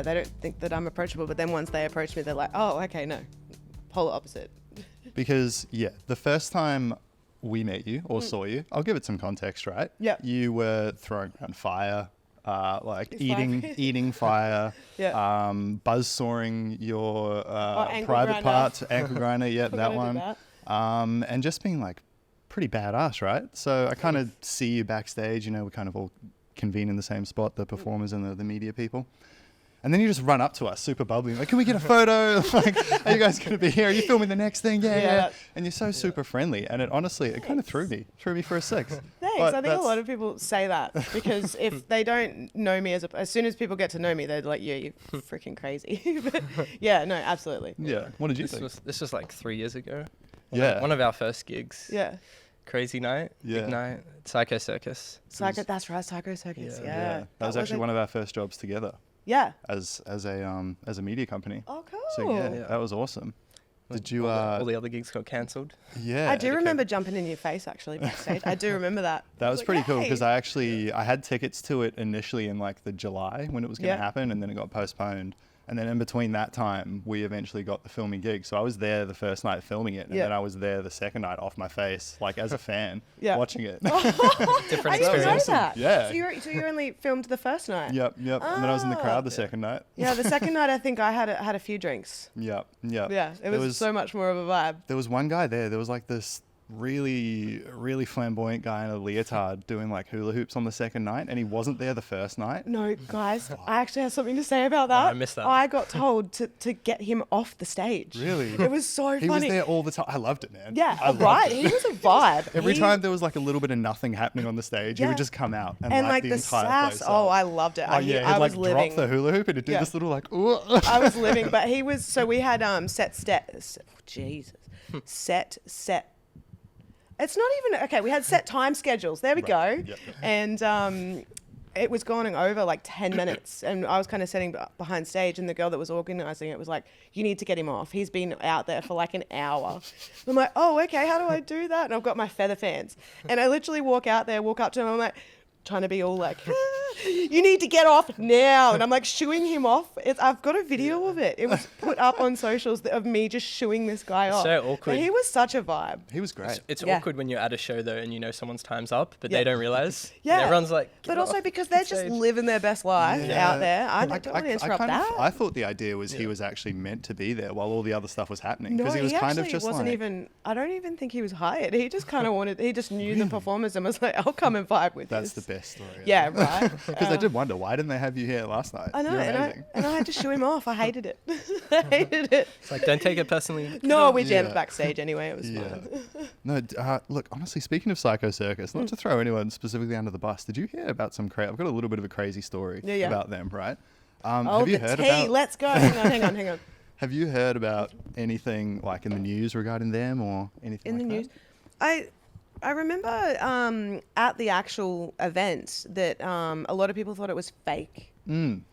they don't think that I'm approachable. But then once they approach me, they're like, oh, okay, no, polar opposite. Because the first time we met you or saw you, I'll give it some context, right? Yeah. You were throwing around fire, eating fire, buzz sawing your private parts, ankle grinder, that one. And just being like pretty badass, right? So I kind of see you backstage, you know, we kind of all convene in the same spot, the performers and the media people. And then you just run up to us, super bubbly, like, can we get a photo? Like, are you guys going to be here? Are you filming the next thing? Yeah. And you're so super friendly. And it honestly, it kind of threw me for a six. Thanks. But I think a lot of people say that because if they don't know me as soon as people get to know me, they're like, yeah, you're freaking crazy. But yeah, no, absolutely. Yeah. What did you think? This was like 3 years ago. One of our first gigs. Yeah. Crazy night. Yeah. Big night. Psycho Circus. That's right. Psycho Circus. Yeah. That was actually one of our first jobs together. Yeah. As a media company. Oh, cool. So that was awesome. Did you? All the other gigs got cancelled. Yeah. I do remember jumping in your face actually backstage. I do remember that. That was pretty cool because I had tickets to it initially in like the July when it was going to happen, and then it got postponed. And then in between that time, we eventually got the filming gig. So I was there the first night filming it, and then I was there the second night off my face, like as a fan, watching it. Different I didn't know experience. that. Yeah. So you only filmed the first night? Yep. And then I was in the crowd the second night. Yeah, the second night I think I had a few drinks. Yep. Yeah, it was so much more of a vibe. There was one guy there. There was like this really flamboyant guy in a leotard doing like hula hoops on the second night, and he wasn't there the first night. No, guys, I actually have something to say about that. I missed that. I got told to get him off the stage. Really? It was so funny. He was there all the time. I loved it, man. Yeah, right. He was a vibe. Every time there was like a little bit of nothing happening on the stage, he would just come out and like the the entire sass. place Oh, up. I loved it. Oh yeah, he'd I was like living. drop the hula hoop and he'd do this little like, ooh. I was living, but he was. So we had set. It's not even okay. We had set time schedules. There we go. Yep. And it was going over like 10 minutes, and I was kind of sitting behind stage, and the girl that was organising it was like, "You need to get him off. He's been out there for like an hour." I'm like, "Oh, okay. How do I do that?" And I've got my feather fans, and I literally walk up to him. I'm like, trying to be all like, you need to get off now. And I'm like shooing him off. I've got a video of it. It was put up on socials of me just shooing this guy off. So awkward. But he was such a vibe. He was great. It's awkward when you're at a show though and you know someone's time's up, but they don't realize. Yeah. And everyone's like, but also because they're just living their best life out there. I don't want to interrupt that. I thought the idea was he was actually meant to be there while all the other stuff was happening. No, Because he was kind of actually just wasn't like, even, I don't even think he was hired. He just kind of wanted, he just knew the performers and was like, I'll come and vibe with that's this. the best story. Yeah, right. Because I did wonder, why didn't they have you here last night? I know, You're and amazing. I had to shoo him off. I hated it. I hated it. It's like, don't take it personally. No, we jammed backstage anyway. It was fun. No, look, honestly, speaking of Psycho Circus, not to throw anyone specifically under the bus, did you hear about some I've got a little bit of a crazy story about them, right? Have you heard about... Let's go. Hang on. Have you heard about anything like in the news regarding them or anything In like the that? news? I remember at the actual event that a lot of people thought it was fake,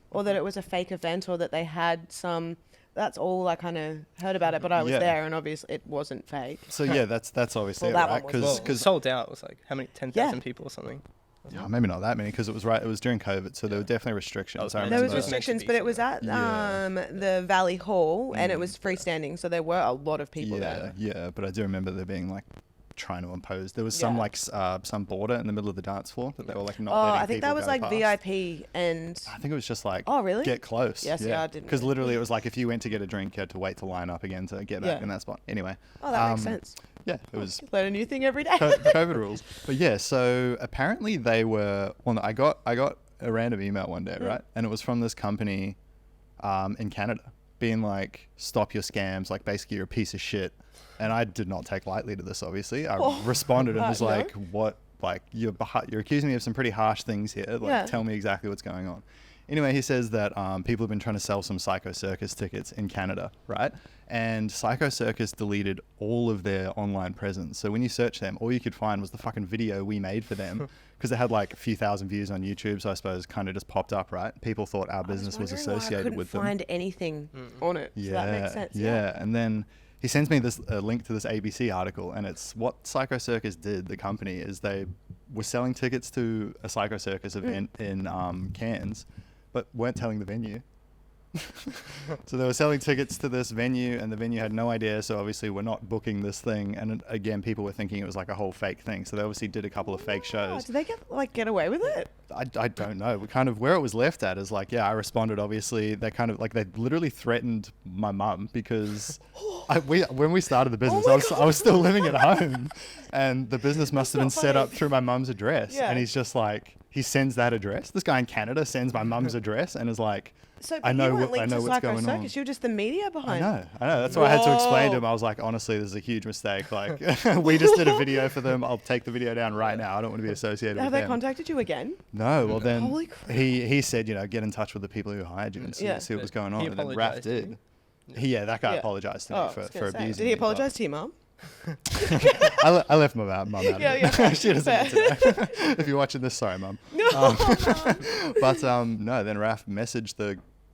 or that it was a fake event, or that they had some. That's all I kind of heard about it, but I was there, and obviously it wasn't fake. So yeah, that's obviously Well, it, that right? one was- Because sold out. It was like how many 10,000 people or something. yeah, maybe not that many because it was during COVID, so there were definitely restrictions. I There was remember. restrictions, but it was at the Valley Hall, and it was freestanding, so there were a lot of people there. Yeah, but I do remember there being like trying to impose. There was some like some border in the middle of the dance floor that they were like not letting I think people that was go like past. VIP, and I think it was just like, oh really? Get close. Yes, yeah, I didn't. Because literally it was like if you went to get a drink, you had to wait to line up again to get back in that spot. Anyway. Oh, that makes sense. Yeah, it was Learn a new thing every day. COVID rules. But yeah, so apparently they were. Well, I got a random email one day, right? And it was from this company in Canada, being like, "Stop your scams! Like basically you're a piece of shit." And I did not take lightly to this. Obviously, I responded and was like, "What? Like you're accusing me of some pretty harsh things here. Like tell me exactly what's going on." Anyway, he says that people have been trying to sell some Psycho Circus tickets in Canada, right? And Psycho Circus deleted all of their online presence. So when you search them, all you could find was the fucking video we made for them because it had like a few thousand views on YouTube. So I suppose kind of just popped up, right? People thought our business was associated with them. I couldn't find anything on it. So that makes sense. Yeah. And then he sends me this link to this ABC article, and it's what Psycho Circus did, the company, is they were selling tickets to a Psycho Circus event in Cairns, but weren't telling the venue. So they were selling tickets to this venue, and the venue had no idea. So obviously we're not booking this thing. And again, people were thinking it was like a whole fake thing. So they obviously did a couple of fake shows. Did they get away with it? I don't know. We kind of, where it was left at is like, yeah, I responded. Obviously, they kind of like, they literally threatened my mum because when we started the business, I was still living at home, and the business must have been set up through my mum's address. Yeah. And he's just like, he sends that address. This guy in Canada sends my mum's address and is like, So I know you weren't what- I linked know to what's Psycho going on. Circus. You're just the media I behind. know. That's why I had to explain to him. Whoa. I was like, honestly, this is a huge mistake. Like, we just did a video for them. I'll take the video down right now. I don't want to be associated Have with they them. contacted you again? No, well then Holy crap. he said, get in touch with the people who hired you and see, Yeah. see what was going on. He And then Raph apologised to did. you? That guy Yeah. apologized to me Oh, I for was gonna say, abusing did he me, but apologize to your mum? I left my mum out of Yeah, it. yeah. She doesn't Fair. today. If you're watching this, sorry, mum. No. But no, then Raph messaged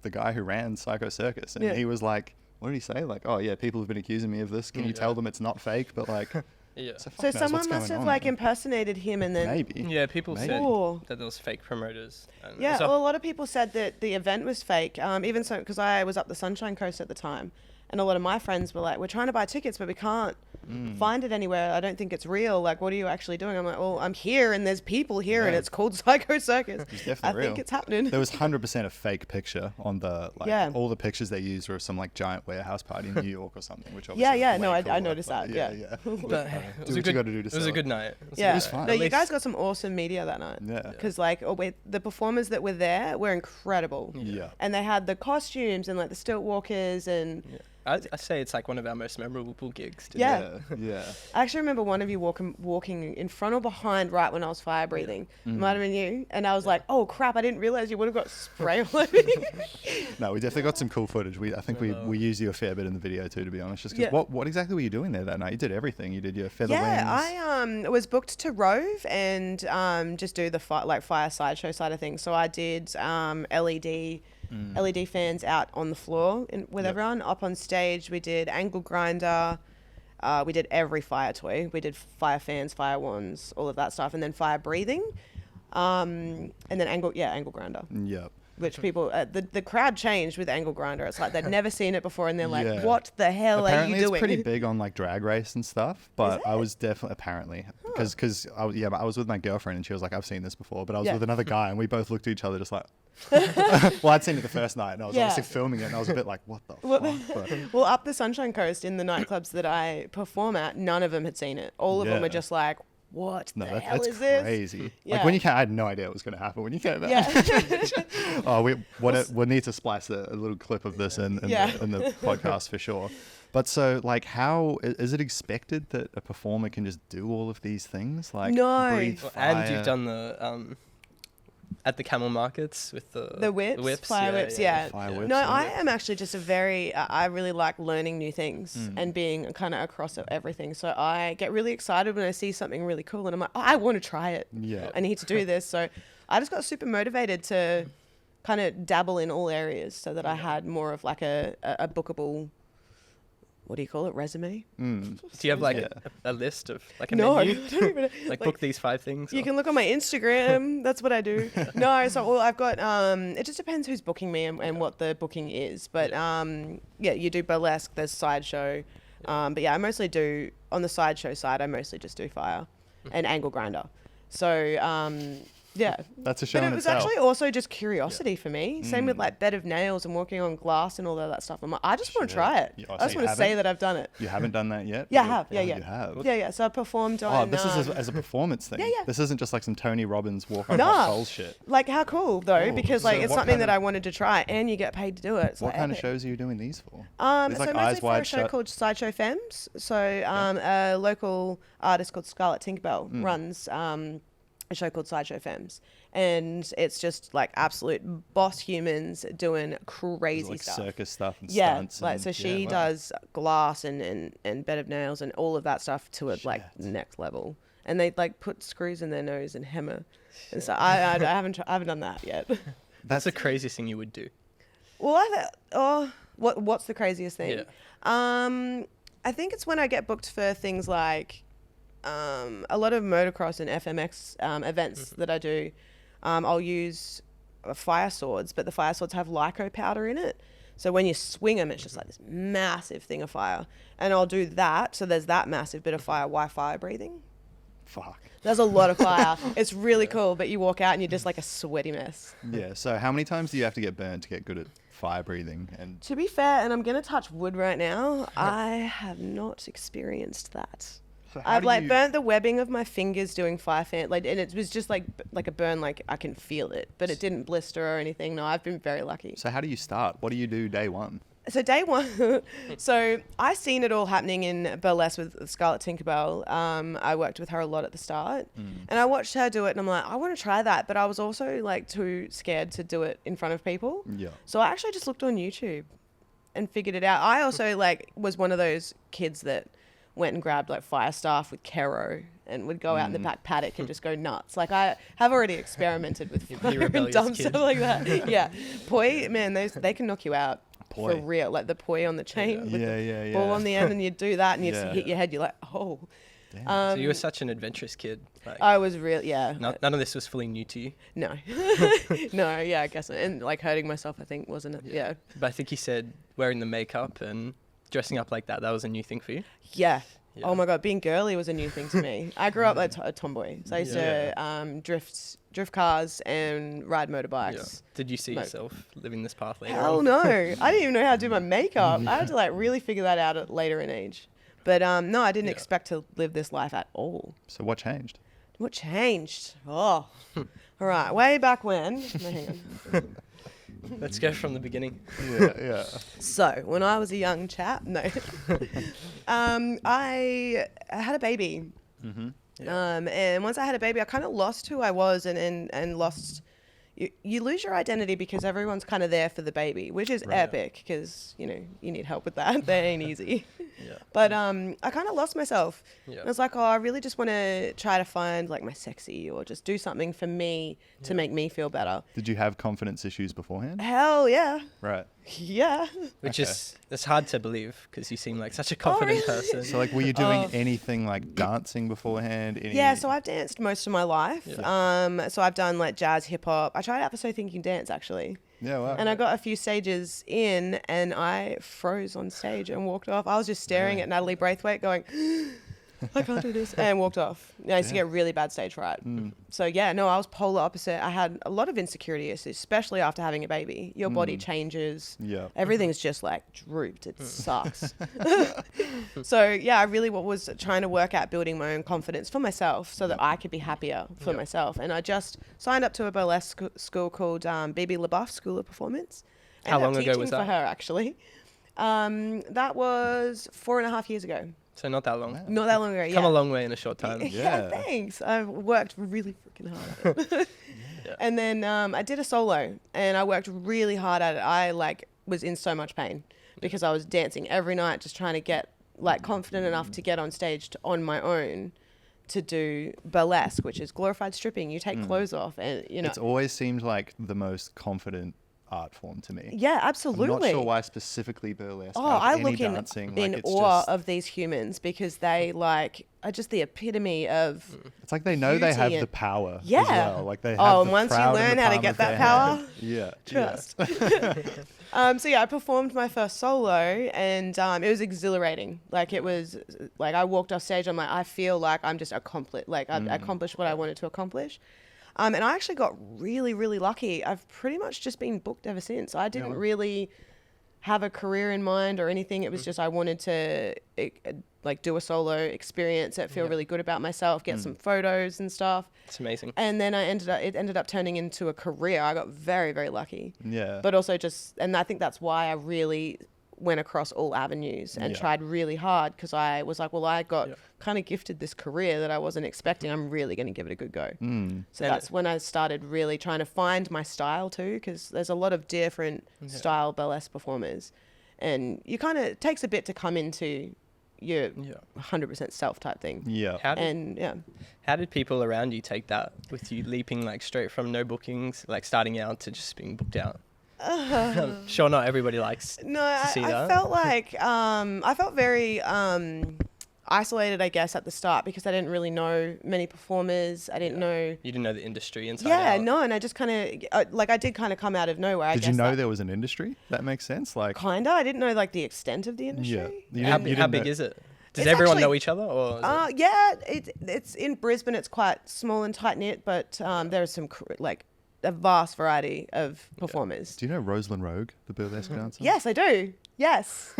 the guy who ran Psycho Circus, and Yeah. he was like, what did he say? Like, oh yeah, people have been accusing me of this. Can you Yeah. tell them it's not fake? But like, Yeah. so, fuck So knows someone what's must going have on, like man. impersonated him and then. Maybe. Yeah, people Maybe. said Ooh. that there was fake promoters. And Yeah, so- well, a lot of people said that the event was fake. Even so, because I was up the Sunshine Coast at the time, and a lot of my friends were like, "We're trying to buy tickets, but we can't find it anywhere. I don't think it's real. Like, what are you actually doing?" I'm like, "Well, I'm here, and there's people here, and Yeah. it's called Psycho Circus. It's I definitely think real. it's happening." There was 100% a fake picture on the Yeah. all the pictures they used were some like giant warehouse party in New York or something, which Yeah, obviously yeah, was no, way I cooler, noticed but that, yeah. But Do it was what a you good, got to do to it was sell a it. good night. Yeah, was fun. no, At you guys least- got some awesome media that night. Yeah. Because like the performers that were there were incredible. Yeah. And they had the costumes and like the stilt walkers and Yeah. I say it's like one of our most memorable gigs. to Yeah. date. Yeah. I actually remember one of you walking in front or behind right when I was fire breathing. Might have been you. And I was like, oh crap, I didn't realize you would have got spray all over you. No, we definitely got some cool footage. I think we used you a fair bit in the video too, to be honest. Just 'cause Yeah. what exactly were you doing there that night? You did everything. You did your feather Yeah, wings. I was booked to rove and just do the fire sideshow side of things. So I did LED fans out on the floor with Yep. everyone. Up on stage, we did angle grinder. We did every fire toy. We did fire fans, fire wands, all of that stuff, and then fire breathing, and then angle grinder. Yep. Which people, the crowd changed with angle grinder. It's like they'd never seen it before, and they're like, Yeah. "What the hell Apparently are you it's doing?" pretty big on like drag race and stuff, but I it? was definitely apparently because I was with my girlfriend and she was like, I've seen this before, but I was Yeah. with another guy and we both looked at each other just like, well, I'd seen it the first night and I was Yeah. obviously filming it and I was a bit like, what the What fuck? But Well, up the Sunshine Coast in the nightclubs that I perform at, none of them had seen it. All of them Yeah. were just like, "What no, the that, hell that's is this?" crazy. Like Yeah. when you came, I had no idea what was going to happen when you came out. Yeah. Oh, we'll need to splice a little clip of this in Yeah. the podcast for sure. But so, like, how is it expected that a performer can just do all of these things? Like, No. breathe Well, fire. and you've done the at the camel markets with the whips, fire whips, yeah. Fire whips, No, yeah. I am actually just I really like learning new things Mm. and being kind of across everything. So I get really excited when I see something really cool and I'm like, oh, I want to try it. Yeah. I need to do this. So I just got super motivated to kind of dabble in all areas so that I had more of like a bookable, what do you call it, resume? Mm. Do you have like Yeah. a list of like a No, I menu? don't even. like book these 5 things? You or- can look on my Instagram. That's what I do. No, so well, I've got. It just depends who's booking me and what the booking is. But yeah, you do burlesque. There's sideshow. But yeah, I mostly do on the sideshow side. I mostly just do fire and angle grinder. So yeah. That's a show But in it was itself. actually also just curiosity for me. Same with like bed of nails and walking on glass and all of that stuff. I'm like, I just want to Shit. try it. Yeah, oh, I so just you want to say haven't? that I've done it. You haven't done that yet? Yeah, I You- have. Yeah, oh, yeah. You have. Yeah, yeah. So I performed on. Oh, this is as a performance thing. Yeah, yeah. This isn't just like some Tony Robbins walk on Nah. hot coals shit. Like how cool though, Oh, because so like it's what something kind that of- I wanted to try, and you get paid to do it. It's What like kind of epic. shows are you doing these for? So It's like mostly Eyes for a Wide show Shut. called Sideshow Femmes. So a local artist called Scarlett Tinkerbell Mm. runs a show called Sideshow Femmes, and it's just like absolute boss humans doing There's, crazy like stuff. circus stuff and Yeah, stunts. like and, so she yeah, wow. does glass and bed of nails and all of that stuff to a like Shit. next level. And they like put screws in their nose and hammer. And so I haven't done that yet. That's the craziest thing you would do. Well, what's the craziest thing? Yeah. I think it's when I get booked for things like a lot of motocross and FMX events that I do. I'll use fire swords, but the fire swords have Lyco powder in it. So when you swing them, it's just like this massive thing of fire. And I'll do that. So there's that massive bit of fire. Why fire breathing? Fuck. There's a lot of fire. It's really cool, but you walk out and you're just like a sweaty mess. Yeah. So how many times do you have to get burned to get good at fire breathing? And To be fair, and I'm going to touch wood right now, I have not experienced that. so how I've do like you- burnt the webbing of my fingers doing fire fan, like, and it was just like a burn, like I can feel it, but it didn't blister or anything. No, I've been very lucky. So how do you start? What do you do day one? So day one, so I seen it all happening in burlesque with Scarlett Tinkerbell. I worked with her a lot at the start, and I watched her do it, and I'm like, I want to try that, but I was also like too scared to do it in front of people. Yeah. So I actually just looked on YouTube and figured it out. I also like was one of those kids that went and grabbed like fire staff with Kero and would go out in the back paddock and just go nuts. Like I have already experimented with You're a fire and rebellious dumb kid. stuff like that. Yeah, poi, man, they can knock you out. For Poi. real, like the poi on the chain with Yeah, the yeah, ball yeah. on the end, and you do that, and you Yeah. just hit your head. You're like, oh. Damn. So you were such an adventurous kid. Like, I was real, yeah. none of this was fully new to you. No, no, yeah, I guess, and like hurting myself, I think, wasn't it? Yeah, But I think you said wearing the makeup and dressing up like that was a new thing for you. yeah. Yeah. Oh my god, being girly was a new thing to me. I grew up like a tomboy, so I used to drift cars and ride motorbikes. Did you see No. yourself living this path later? Hell on? no, I didn't even know how to do my makeup. I had to like really figure that out at later in age. But no, I didn't Yeah. expect to live this life at all. So what changed? What changed? Oh, all right. Way back when. No, hang on. Let's go from the beginning. Yeah, yeah. So when I was a young chap, no, I had a baby. And once I had a baby, I kind of lost who I was and lost. You lose your identity because everyone's kind of there for the baby, which is Right. epic because you need help with that. That ain't easy. Yeah. But I kind of lost myself. Yeah. I was like, oh, I really just want to try to find like my sexy or just do something for me to make me feel better. Did you have confidence issues beforehand? Hell yeah, Right. yeah. Which Okay. it's hard to believe because you seem like such a confident really? person. So like, were you doing anything like dancing beforehand? Yeah, so I've danced most of my life. Yeah. So I've done like jazz, hip hop. I tried out for So Thinking Dance actually. Yeah, wow. And I got a few stages in and I froze on stage and walked off. I was just staring at Natalie Braithwaite going, I can't do this, and walked off. I used to get really bad stage fright. So yeah, no, I was polar opposite. I had a lot of insecurity issues, especially after having a baby. Your body changes. Yeah. Everything's just like drooped. It sucks. So yeah, I really was trying to work out building my own confidence for myself so that I could be happier for myself. And I just signed up to a burlesque school called BB LaBeouf School of Performance. How Ended up long ago teaching was for that? her actually. That was 4.5 years ago. So not that long. Not that long ago. Yeah. Come a long way in a short time. Yeah, Yeah. thanks. I've worked really freaking hard at it. Yeah. And then I did a solo and I worked really hard at it. I like was in so much pain because I was dancing every night just trying to get like confident enough to get on stage on my own to do burlesque, which is glorified stripping. You take clothes off and It's always seemed like the most confident art form to me. yeah, I'm absolutely. not sure why specifically burlesque. Oh, out of I any look in dancing, like, it's awe just- of these humans because they like are just the epitome of It's like they know they have beauty the and- power. Yeah. As well. Like they have Oh, the and once you crowd in learn the how to palm get of their that power, hand. Yeah. trust. So yeah, I performed my first solo and it was exhilarating. Like it was like I walked off stage. I'm like, I feel like I'm just accomplished. Like I've accomplished what I wanted to accomplish. And I actually got really, really lucky. I've pretty much just been booked ever since. I didn't really have a career in mind or anything. It was just I wanted to like do a solo experience it, feel really good about myself, get some photos and stuff. It's amazing. And then it ended up turning into a career. I got very, very lucky. Yeah. But also and I think that's why I really went across all avenues and Yeah. tried really hard because I was like, well, I got kind of gifted this career that I wasn't expecting. I'm really going to give it a good go. So And that's when I started really trying to find my style too, because there's a lot of different style burlesque performers. And it takes a bit to come into your 100% self type thing. Yeah. How did people around you take that with you leaping like straight from no bookings, like starting out to just being booked out? I'm sure not everybody likes No, to see I that. felt like I felt very isolated, I guess, at the start because I didn't really know many performers. I didn't know. You didn't know the industry inside Yeah, out. no, and I just kind of I did kind of come out of nowhere. Did you know there was an industry? That makes sense. Like, Kinda. I didn't know like the extent of the industry. Yeah. How didn't big know- is it? Does It's everyone actually- know each other? Or is it- Yeah, it's in Brisbane. It's quite small and tight knit, but there are some like a vast variety of performers. Do you know Rosalind Rogue, the burlesque Mm-hmm. dancer? Yes, I do. Yes.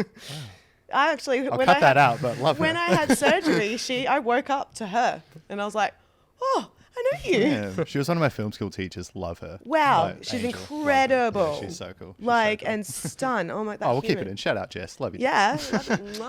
I actually I'll when cut I that had, out, but love when her. I had surgery, I woke up to her and I was like, oh, I know you. Yeah, she was one of my film school teachers. Love her. Wow, Like, she's angel. Love her. incredible. Yeah, she's so cool. She's so Like cool. and stun. Oh my god. Oh, we'll keep it in. Shout out, Jess. Love you. Yeah.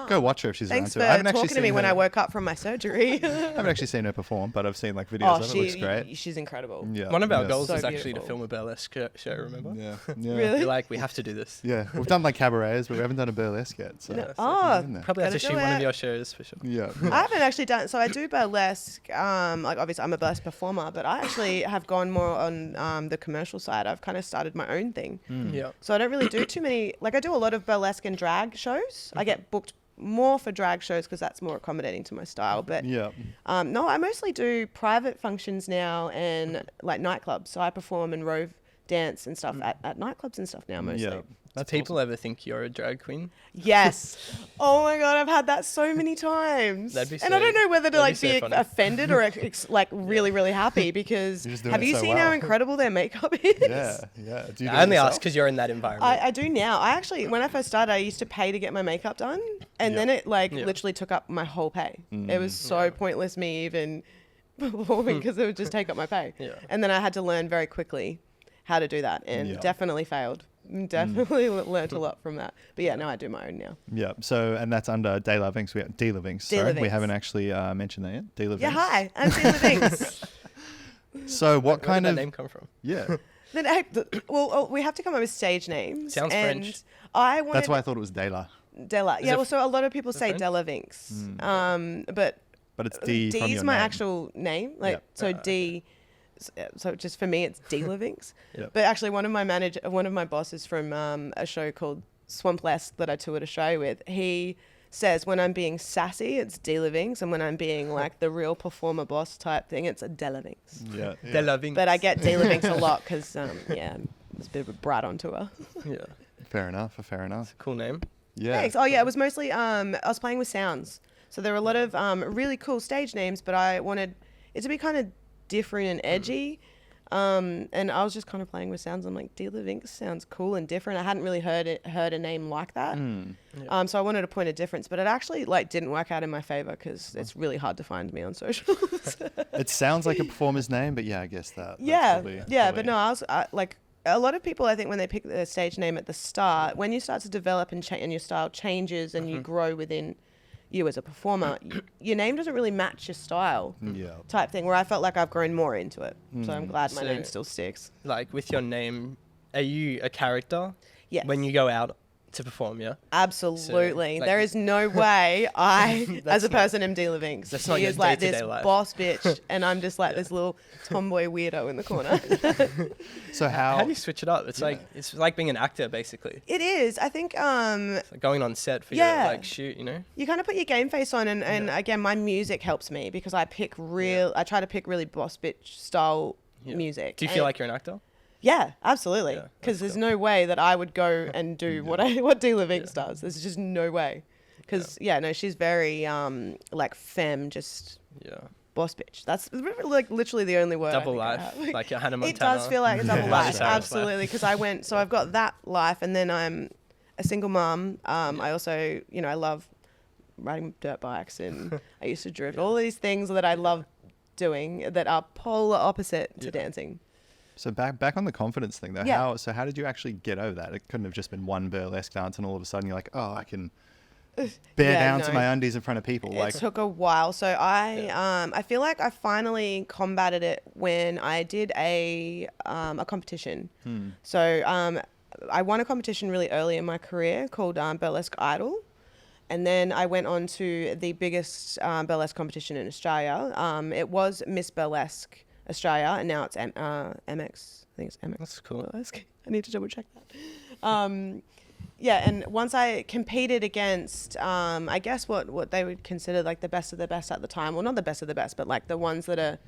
Go watch her if she's Thanks around for too. I haven't actually talking to me seen when her- I woke up from my surgery. I haven't actually seen her perform, but I've seen like videos Oh, of it. It looks great. she's incredible. Yeah. One of our yeah. goals So is actually to beautiful. film a burlesque show, remember? Yeah. Yeah. Really? You're like, we have to do this. Yeah. We've done like cabarets, but we haven't done a burlesque yet. So. Yeah, so Oh, in there. Probably have to Gotta shoot do one of it. your shows for sure. Yeah. I haven't actually done so I do burlesque. Like obviously I'm a burlesque performer, but I actually have gone more on the commercial side. I've kind of started my own thing. Yeah. So I don't really do too many, like I do a lot of burlesque and drag shows. I get booked more for drag shows because that's more accommodating to my style. But Yeah. no, I mostly do private functions now and like nightclubs. So I perform and rove dance and stuff at nightclubs and stuff now mostly. Yeah. Do people ever think you're a drag queen? Yes. Oh my god, I've had that so many times. That'd be and I so- don't know whether to that'd like be so be funny. offended or like really really happy because You're just doing have it you so seen how well. incredible their makeup is? Yeah. Yeah. Do you do I it only yourself? ask because you're in that environment. I do now. I actually, when I first started, I used to pay to get my makeup done, and then it like Yeah. literally took up my whole pay. It was so pointless me even performing because it would just take up my pay. Yeah. And then I had to learn very quickly how to do that, and Yeah. definitely failed. Definitely learned a lot from that. But yeah, no, I do my own now. Yeah. So, and that's under De La Vinx. We have De La Vinx. De La Sorry, we Vinx. haven't actually mentioned that yet. De La Vinx. Yeah, hi, I'm Tina Vinx. So, what Where kind did of that name come from? Yeah. Well, we have to come up with stage names. Sounds and French. I wanted That's why I thought it was De La, Della. Is Yeah, it well, so a lot of people say French? Della Vinx. But but it's D from D your is my name. actual name. Like Yep. so D. So just for me, it's D Livings. Yep. But actually, one of my bosses from a show called Swamplesque that I toured Australia with, he says when I'm being sassy, it's D Livings, and when I'm being like the real performer boss type thing, it's a Delavings. Yeah. yeah. De La Vinx. But I get D Livings a lot because yeah, it's a bit of a brat on tour. Yeah. Fair enough. Fair enough. Cool name. Yeah. Thanks. Oh yeah, it was mostly I was playing with sounds, so there were a lot of really cool stage names, but I wanted it to be kind of different and edgy. And I was just kind of playing with sounds. I'm like, Dealer Vinx sounds cool and different. I hadn't really heard a name like that. So I wanted to point a difference, but it actually like didn't work out in my favor because it's really hard to find me on socials. It sounds like a performer's name, but yeah, I guess that. that's Yeah, probably- yeah, probably- but no, like a lot of people, I think when they pick their stage name at the start, when you start to develop and your style changes and you grow within you as a performer, your name doesn't really match your style Yeah. type thing, where I felt like I've grown more into it. So I'm glad my So- name still sticks. Like with your name, are you a character? Yes. When you go out to perform, yeah? Absolutely. like- There is no way I, as That's a person, am Dealer Vinx. That's not He your is like day-to-day this life. boss bitch, and I'm just like this little tomboy weirdo in the corner. So How how? do you switch it up? It's like being an actor, basically. It is. I think It's like going on set for Yeah. your like shoot, you know? you kind of put your game face on, and again, my music helps me because I try to pick really boss bitch style Yeah. music. Do you feel like you're an actor? Yeah, absolutely. Yeah, Because that's there's no way that I would go and do what Dealer Vinx does. There's just no way. Because no, she's very like femme, just Yeah. boss bitch. That's like literally the only word. I Double think I life, have. like your Hannah It Montana. does feel like a double Yeah. life, Miley Cyrus life. absolutely. Because I went, so I've got that life, and then I'm a single mum. I also, I love riding dirt bikes, and I used to drift. All these things that I love doing that are polar opposite to dancing. So back on the confidence thing though. Yeah. How did you actually get over that? It couldn't have just been one burlesque dance, and all of a sudden you're like, oh, I can bear down to no. my undies in front of people. Like, It took a while. So I feel like I finally combated it when I did a competition. So I won a competition really early in my career called Burlesque Idol. And then I went on to the biggest burlesque competition in Australia. It was Miss Burlesque Australia, and now it's MX. I think it's MX. That's cool. Burlesque. I need to double check that. Yeah, and once I competed against, I guess what they would consider like the best of the best at the time. Well, not the best of the best, but like the ones that are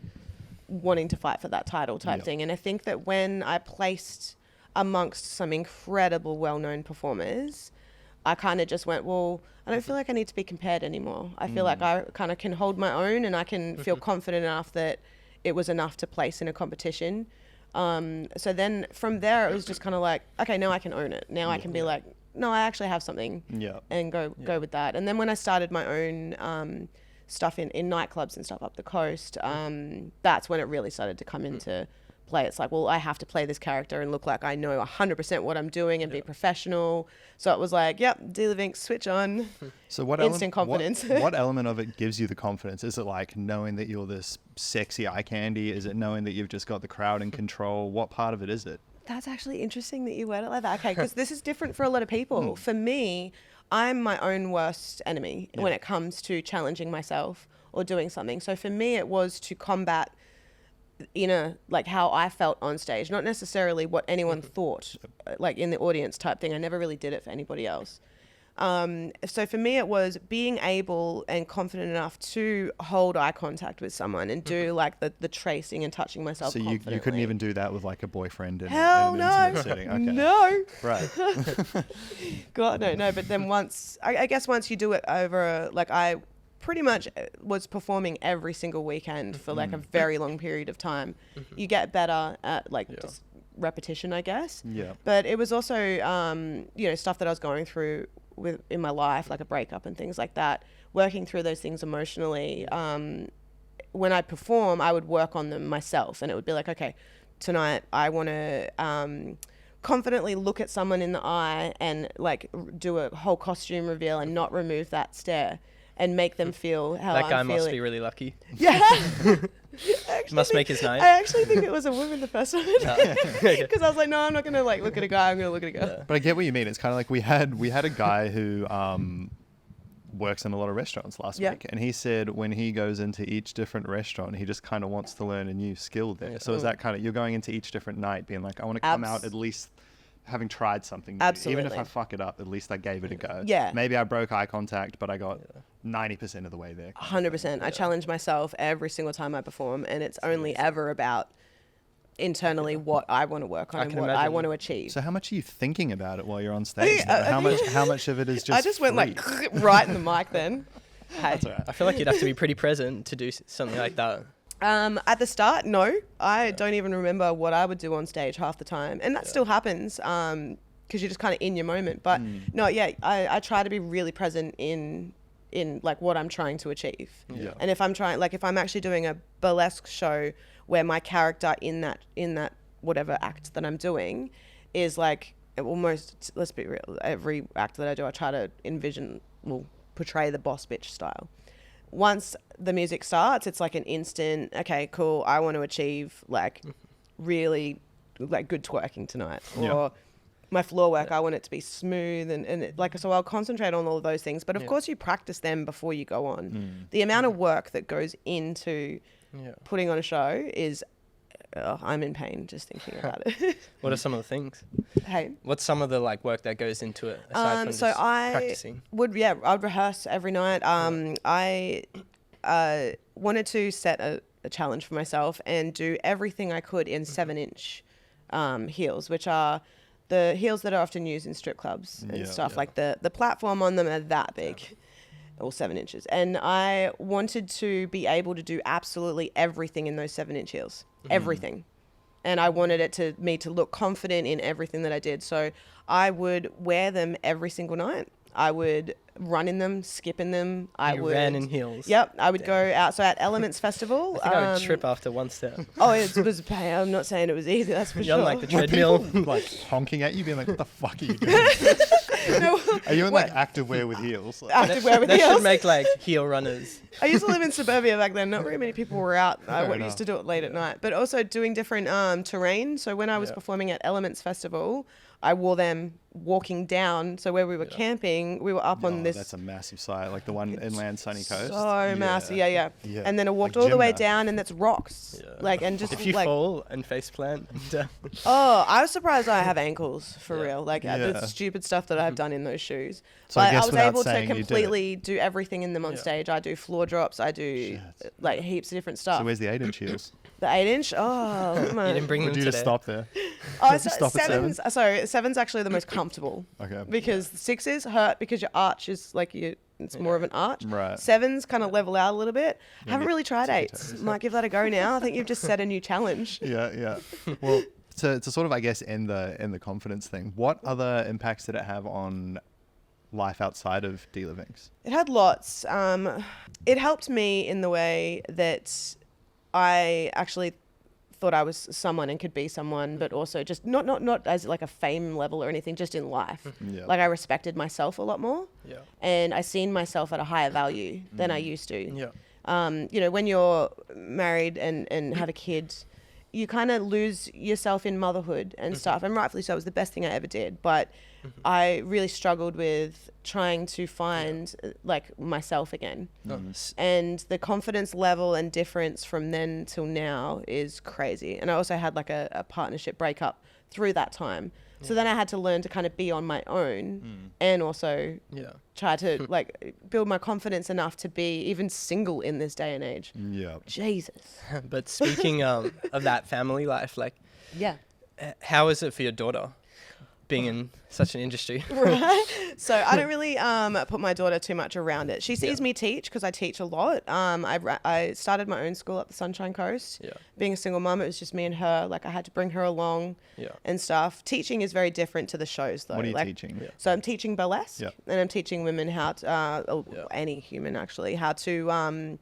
wanting to fight for that title type thing. And I think that when I placed amongst some incredible well-known performers, I kind of just went, well, I don't feel like I need to be compared anymore. I feel like I kind of can hold my own, and I can feel confident enough that it was enough to place in a competition. So then from there, it was just kind of like, okay, now I can own it. Now I can be like, no, I actually have something, and go with that. And then when I started my own stuff in nightclubs and stuff up the coast, that's when it really started to come into play. It's like, well, I have to play this character and look like I know 100% what I'm doing and be professional. So it was like, yep, dealer Vinx, switch on. So what instant confidence. What element of it gives you the confidence? Is it like knowing that you're this sexy eye candy? Is it knowing that you've just got the crowd in control? What part of it is it? That's actually interesting that you word it like that. Okay, because this is different for a lot of people. For me, I'm my own worst enemy when it comes to challenging myself or doing something. So for me, it was to combat like how I felt on stage, not necessarily what anyone thought, like in the audience type thing. I never really did it for anybody else. So for me, it was being able and confident enough to hold eye contact with someone and do like the tracing and touching myself. So you couldn't even do that with like a boyfriend in Hell an no. intimate setting? Okay. No. Right. God, no. But then I guess once you do it over, like I pretty much was performing every single weekend for like a very long period of time. You get better at like just repetition, I guess. Yeah. But it was also, stuff that I was going through in my life, like a breakup and things like that, working through those things emotionally. When I perform, I would work on them myself, and it would be like, okay, tonight I want to confidently look at someone in the eye and like do a whole costume reveal and not remove that stare and make them feel how that guy I'm feeling. must be really lucky. Yeah. Must make his night. I actually think it was a woman the first time. Because I was like, no, I'm not going to like look at a guy. I'm going to look at a girl. Yeah. But I get what you mean. It's kind of like we had a guy who works in a lot of restaurants last week, and he said when he goes into each different restaurant, he just kind of wants to learn a new skill there. So is that kind of, you're going into each different night being like, I want to come out at least having tried something new. Absolutely. Even if I fuck it up, at least I gave it a go. Yeah. Maybe I broke eye contact, but I got 90% of the way there. 100%. I challenge myself every single time I perform, and it's only ever about internally what I want to work on and what I want to achieve. So how much are you thinking about it while you're on stage? How much of it is just I just went like right in the mic then. Hey. That's all right. I feel like you'd have to be pretty present to do something like that. At the start, no. I don't even remember what I would do on stage half the time. And that still happens because you're just kind of in your moment. But no, I try to be really present in like what I'm trying to achieve. Yeah. And if I'm actually doing a burlesque show where my character in that whatever act that I'm doing is like almost, let's be real, every act that I do, I try to portray the boss bitch style. Once the music starts, it's like an instant, okay, cool, I want to achieve like really like good twerking tonight. Or my floor work, I want it to be smooth so I'll concentrate on all of those things. But of course you practice them before you go on. The amount of work that goes into putting on a show is, I'm in pain just thinking about it. What are some of the things? Hey. What's some of the like work that goes into it aside from practicing? I'd rehearse every night. I wanted to set a challenge for myself and do everything I could in 7-inch heels, which are the heels that are often used in strip clubs and stuff. Like the platform on them are that big. Or 7 inches. And I wanted to be able to do absolutely everything in those 7-inch heels. Everything. And I wanted me to look confident in everything that I did. So I would wear them every single night. I would run in them, skip in them. I ran in heels. Yep. I would go out. So at Elements Festival. I think I would trip after one step. Oh, it was a pain. I'm not saying it was easy. That's for sure. You're on like the treadmill. Like honking at you, being like, what the fuck are you doing? No, are you in like activewear with heels? Activewear with heels. They should make like heel runners. I used to live in suburbia back then. Not very many people were out. I used to do it late at night. But also doing different terrain. So when I was performing at Elements Festival, I wore them walking down. So where we were camping, we were up on this. That's a massive site, like the one inland sunny coast. So massive, yeah. Yeah. And then I walked Like all the way gymnast. down, and that's rocks. Yeah. Like, and just If you like, fall and face plant, oh, I was surprised I have ankles for real. Like Yeah. the stupid stuff that I've done in those shoes. So I But I guess was without able to saying you did it. completely do everything in them on Yeah. stage. I do floor drops. I do like heaps of different stuff. So where's the 8-inch heels? The 8-inch. Oh, you didn't bring Would them you today. just stop there? oh, Stop at sevens. Sorry, seven's actually the most comfortable. Okay. Because sixes hurt because your arch is like it's more of an arch. Right. Sevens kind of level out a little bit. Haven't really tried dip your eights. toes. Might give that a go now. I think you've just set a new challenge. Yeah. Well, to sort of, I guess, end the confidence thing, what other impacts did it have on life outside of Dealer Vinx? It had lots. It helped me in the way that I actually thought I was someone and could be someone, but also just not as like a fame level or anything, just in life. Yeah. Like I respected myself a lot more, Yeah. and I seen myself at a higher value than I used to. Yeah. You know, when you're married and have a kid, you kind of lose yourself in motherhood and stuff. And rightfully so, it was the best thing I ever did. But I really struggled with trying to find like myself again. And the confidence level and difference from then till now is crazy. And I also had like a partnership breakup through that time. So then I had to learn to kind of be on my own and also try to like build my confidence enough to be even single in this day and age. Yeah. Jesus. But speaking of that family life, like, Yeah. how is it for your daughter being in such an industry? Right. So I don't really put my daughter too much around it. She sees me teach because I teach a lot. I started my own school up the Sunshine Coast. Yeah. Being a single mum, it was just me and her. Like I had to bring her along and stuff. Teaching is very different to the shows though. What are you like, teaching? Yeah. So I'm teaching burlesque Yep. and I'm teaching women how to, any human actually, how to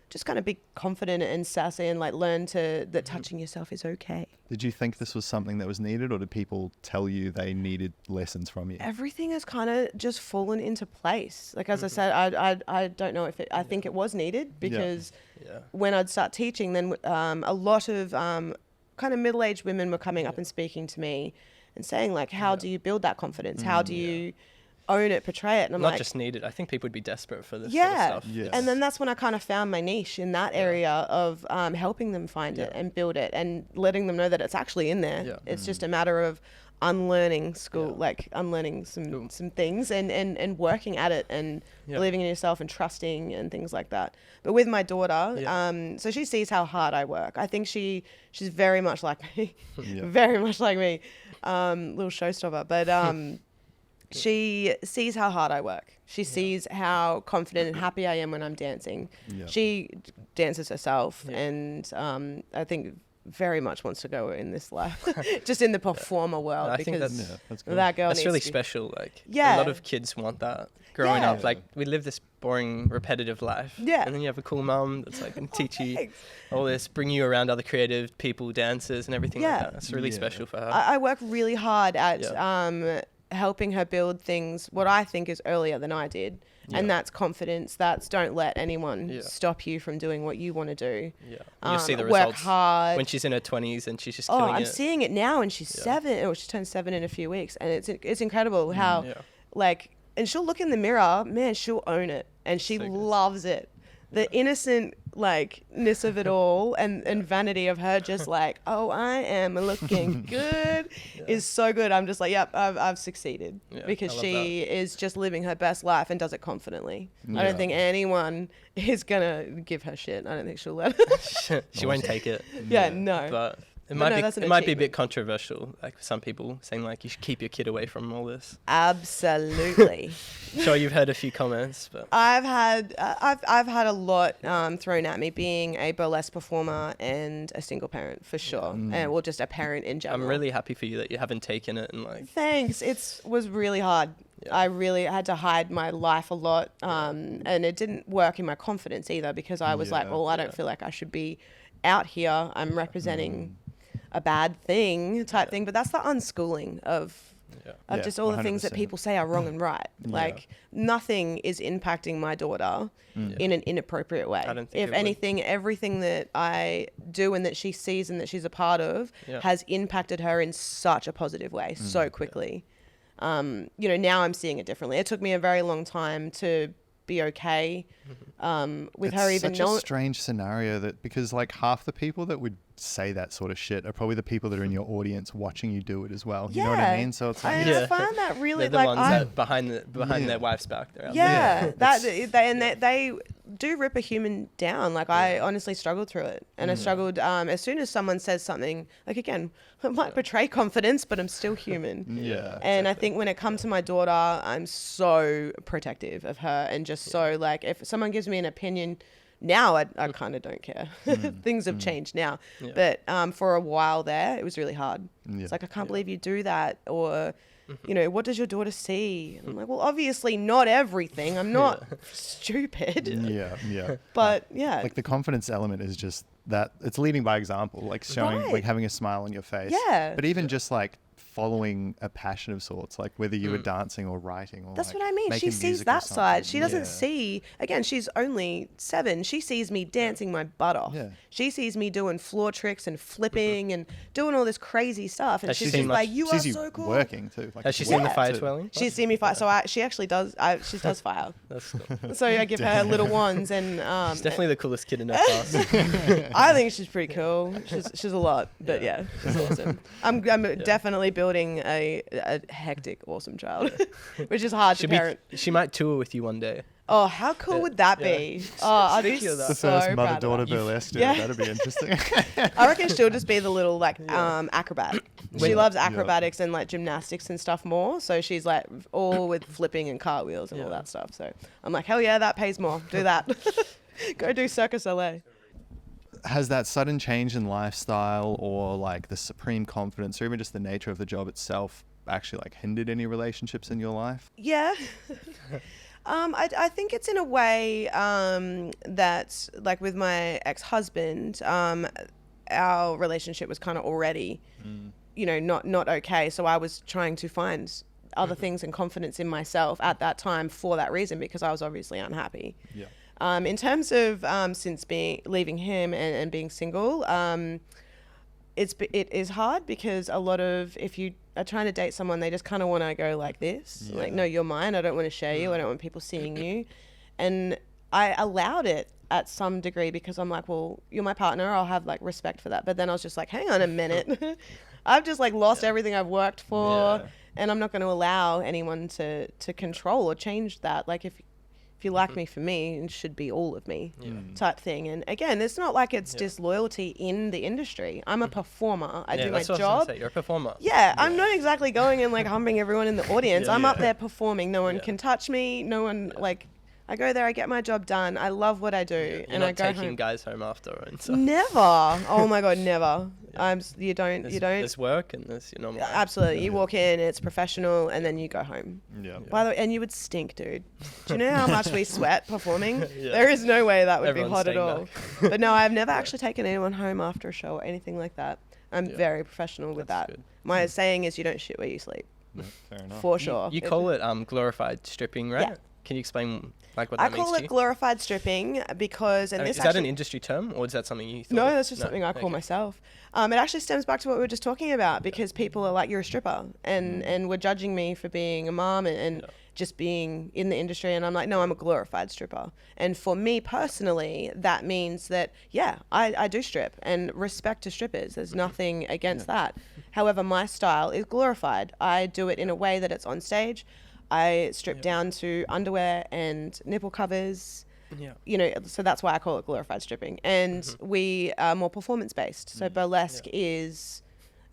just kind of be confident and sassy and like learn that touching yourself is okay. Did you think this was something that was needed, or did people tell you they needed lessons from you? Everything has kind of just fallen into place. Like as I said, I don't know if I think it was needed because when I'd start teaching, then a lot of kind of middle-aged women were coming up and speaking to me and saying like, how do you build that confidence? How do you own it, portray it? And I'm Not like, just needed. I think people would be desperate for this yeah. sort of stuff. Yes. And then that's when I kind of found my niche in that area of helping them find it and build it and letting them know that it's actually in there. Yeah. It's just a matter of unlearning like unlearning some things and working at it and believing in yourself and trusting and things like that. But with my daughter, so she sees how hard I work. I think she's very much like me, very much like me, little showstopper. But she sees how hard I work. She sees how confident and happy I am when I'm dancing. Yeah. She dances herself and I think very much wants to go in this life, just in the performer world, I think because that's cool. that girl That's needs really to be- special. Like Yeah. a lot of kids want that growing Yeah. up. Like we live this boring, repetitive life. Yeah. And then you have a cool mum that's like can teach you Thanks. all this, bring you around other creative people, dancers and everything Yeah. like that. It's really Yeah. special for her. I work really hard at helping her build things what I think is earlier than I did. And that's confidence. That's don't let anyone stop you from doing what you want to do. Yeah. And you'll see the Work results hard. when she's in her 20s and she's just Oh, killing I'm it. seeing it now, and she's 7. Or she turns 7 in a few weeks, and it's incredible how, like, and she'll look in the mirror, man, she'll own it, and she So good. loves it. The innocent likeness of it all, and vanity of her, just like, oh, I am looking good, is so good. I'm just like, yep, I've succeeded because I love she is just living her best life and does it confidently. I Yeah. don't think anyone is gonna give her shit. I don't think she'll let her. She won't take it. Yeah, no. But it But might no, be that's an it might be a bit achievement. controversial, like for some people saying like you should keep your kid away from all this. Absolutely. Sure, you've heard a few comments, but I've had a lot thrown at me being a burlesque performer and a single parent for sure, and well, just a parent in general. I'm really happy for you that you haven't taken it and like Thanks. Was really hard. Yeah. I really had to hide my life a lot, and it didn't work in my confidence either because I was like, well, I don't feel like I should be out here. I'm representing a bad thing type thing, but that's the unschooling of Yeah, just all the things that 100%. people say are wrong and right. Like nothing is impacting my daughter in an inappropriate way. I don't think If it would. anything, everything that I do and that she sees and that she's a part of has impacted her in such a positive way so quickly. You know, now I'm seeing it differently. It took me a very long time to be okay with her even such knowing. a strange scenario that, because like half the people that would say that sort of shit are probably the people that are in your audience watching you do it as well. You know what I mean? So it's like, I find that really They're the like ones that behind their wife's back. They're out there. they do rip a human down. Like I honestly struggled through it, and I struggled as soon as someone says something like, again, it might betray confidence, but I'm still human. And I think when it comes to my daughter, I'm so protective of her, and just so like, if someone gives me an opinion now, I kind of don't care. Things have changed now, but for a while there, it was really hard. It's like, I can't believe you do that, or you know, what does your daughter see? And I'm like, well, obviously not everything. I'm not stupid. But yeah. Like the confidence element is just that it's leading by example, like showing, like having a smile on your face. Yeah. But even just like following a passion of sorts, like whether you were dancing or writing or that's like what I mean. She making sees music or that something. side. She doesn't see, again, she's only 7. She sees me dancing my butt off. She sees me doing floor tricks and flipping and doing all this crazy stuff. And she's like, you are so cool. Working too. Like Has she seen the fire twirling? She's seen me fire. So she actually does. She does fire. That's cool. So I give her little wands, and She's definitely the coolest kid in her class. I think she's pretty cool. She's a lot, but yeah, she's awesome. I'm definitely building a hectic, awesome child, which is hard to parent. She might tour with you one day. Oh, how cool would that be? Oh, I'd be so the first proud mother-daughter of that. burlesque. That'd be interesting. I reckon she'll just be the little like acrobat. She loves acrobatics and like gymnastics and stuff more. So she's like all with flipping and cartwheels and all that stuff. So I'm like, hell yeah, that pays more. Do that. Go do Circus LA. Has that sudden change in lifestyle, or like the supreme confidence, or even just the nature of the job itself, actually like hindered any relationships in your life? Yeah. I think it's in a way that, like with my ex-husband, our relationship was kind of already, you know, not okay. So I was trying to find other things and confidence in myself at that time for that reason, because I was obviously unhappy. In terms of since leaving him and being single, it is hard, because a lot of, if you are trying to date someone, they just kind of want to go like this, like, no, you're mine. I don't want to share you. I don't want people seeing you. And I allowed it at some degree, because I'm like, well, you're my partner. I'll have like respect for that. But then I was just like, hang on a minute. I've just like lost everything I've worked for, and I'm not going to allow anyone to control or change that. Like if you like me for me, it should be all of me type thing. And again, it's not like it's disloyalty in the industry. I'm a performer. I do my job. You're a performer. I'm not exactly going and like humping everyone in the audience. I'm up there performing. No one can touch me. No one like, I go there, I get my job done. I love what I do, and I go home. Taking guys home after and stuff. Never. Oh my god, never. You don't. There's work and there's your normal. Absolutely. You walk in, it's professional, and then you go home. By the way, and you would stink, dude. Do you know how much we sweat performing? There is no way that would be hot at all. But no, I've never actually taken anyone home after a show or anything like that. I'm very professional with that. Good. My saying is, you don't shit where you sleep. Fair enough. For sure. You call it glorified stripping, right? Yeah. Can you explain like what that means to you? I call it glorified stripping because, is that an industry term, or is that something you thought? No, that's just something I call myself. It actually stems back to what we were just talking about, because people are like, you're a stripper, and were judging me for being a mom and just being in the industry. And I'm like, no, I'm a glorified stripper. And for me personally, that means that, I do strip, and respect to strippers. There's nothing against that. However, my style is glorified. I do it in a way that it's on stage. I strip down to underwear and nipple covers, you know, so that's why I call it glorified stripping. And we are more performance based. So burlesque is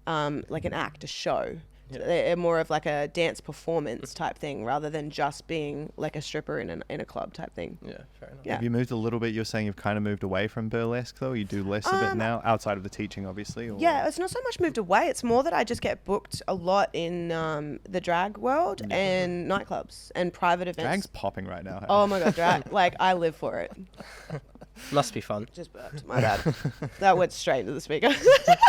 like an act, a show. They're more of like a dance performance type thing, rather than just being like a stripper in a club type thing. Yeah, fair enough. Have you moved a little bit? You're saying you've kind of moved away from burlesque, though? You do less of it now, outside of the teaching, obviously? Or? Yeah, it's not so much moved away. It's more that I just get booked a lot in the drag world and nightclubs and private events. Drag's popping right now. Hey? Oh my God, drag. Like, I live for it. Must be fun. Just burped, my bad. That went straight to the speaker.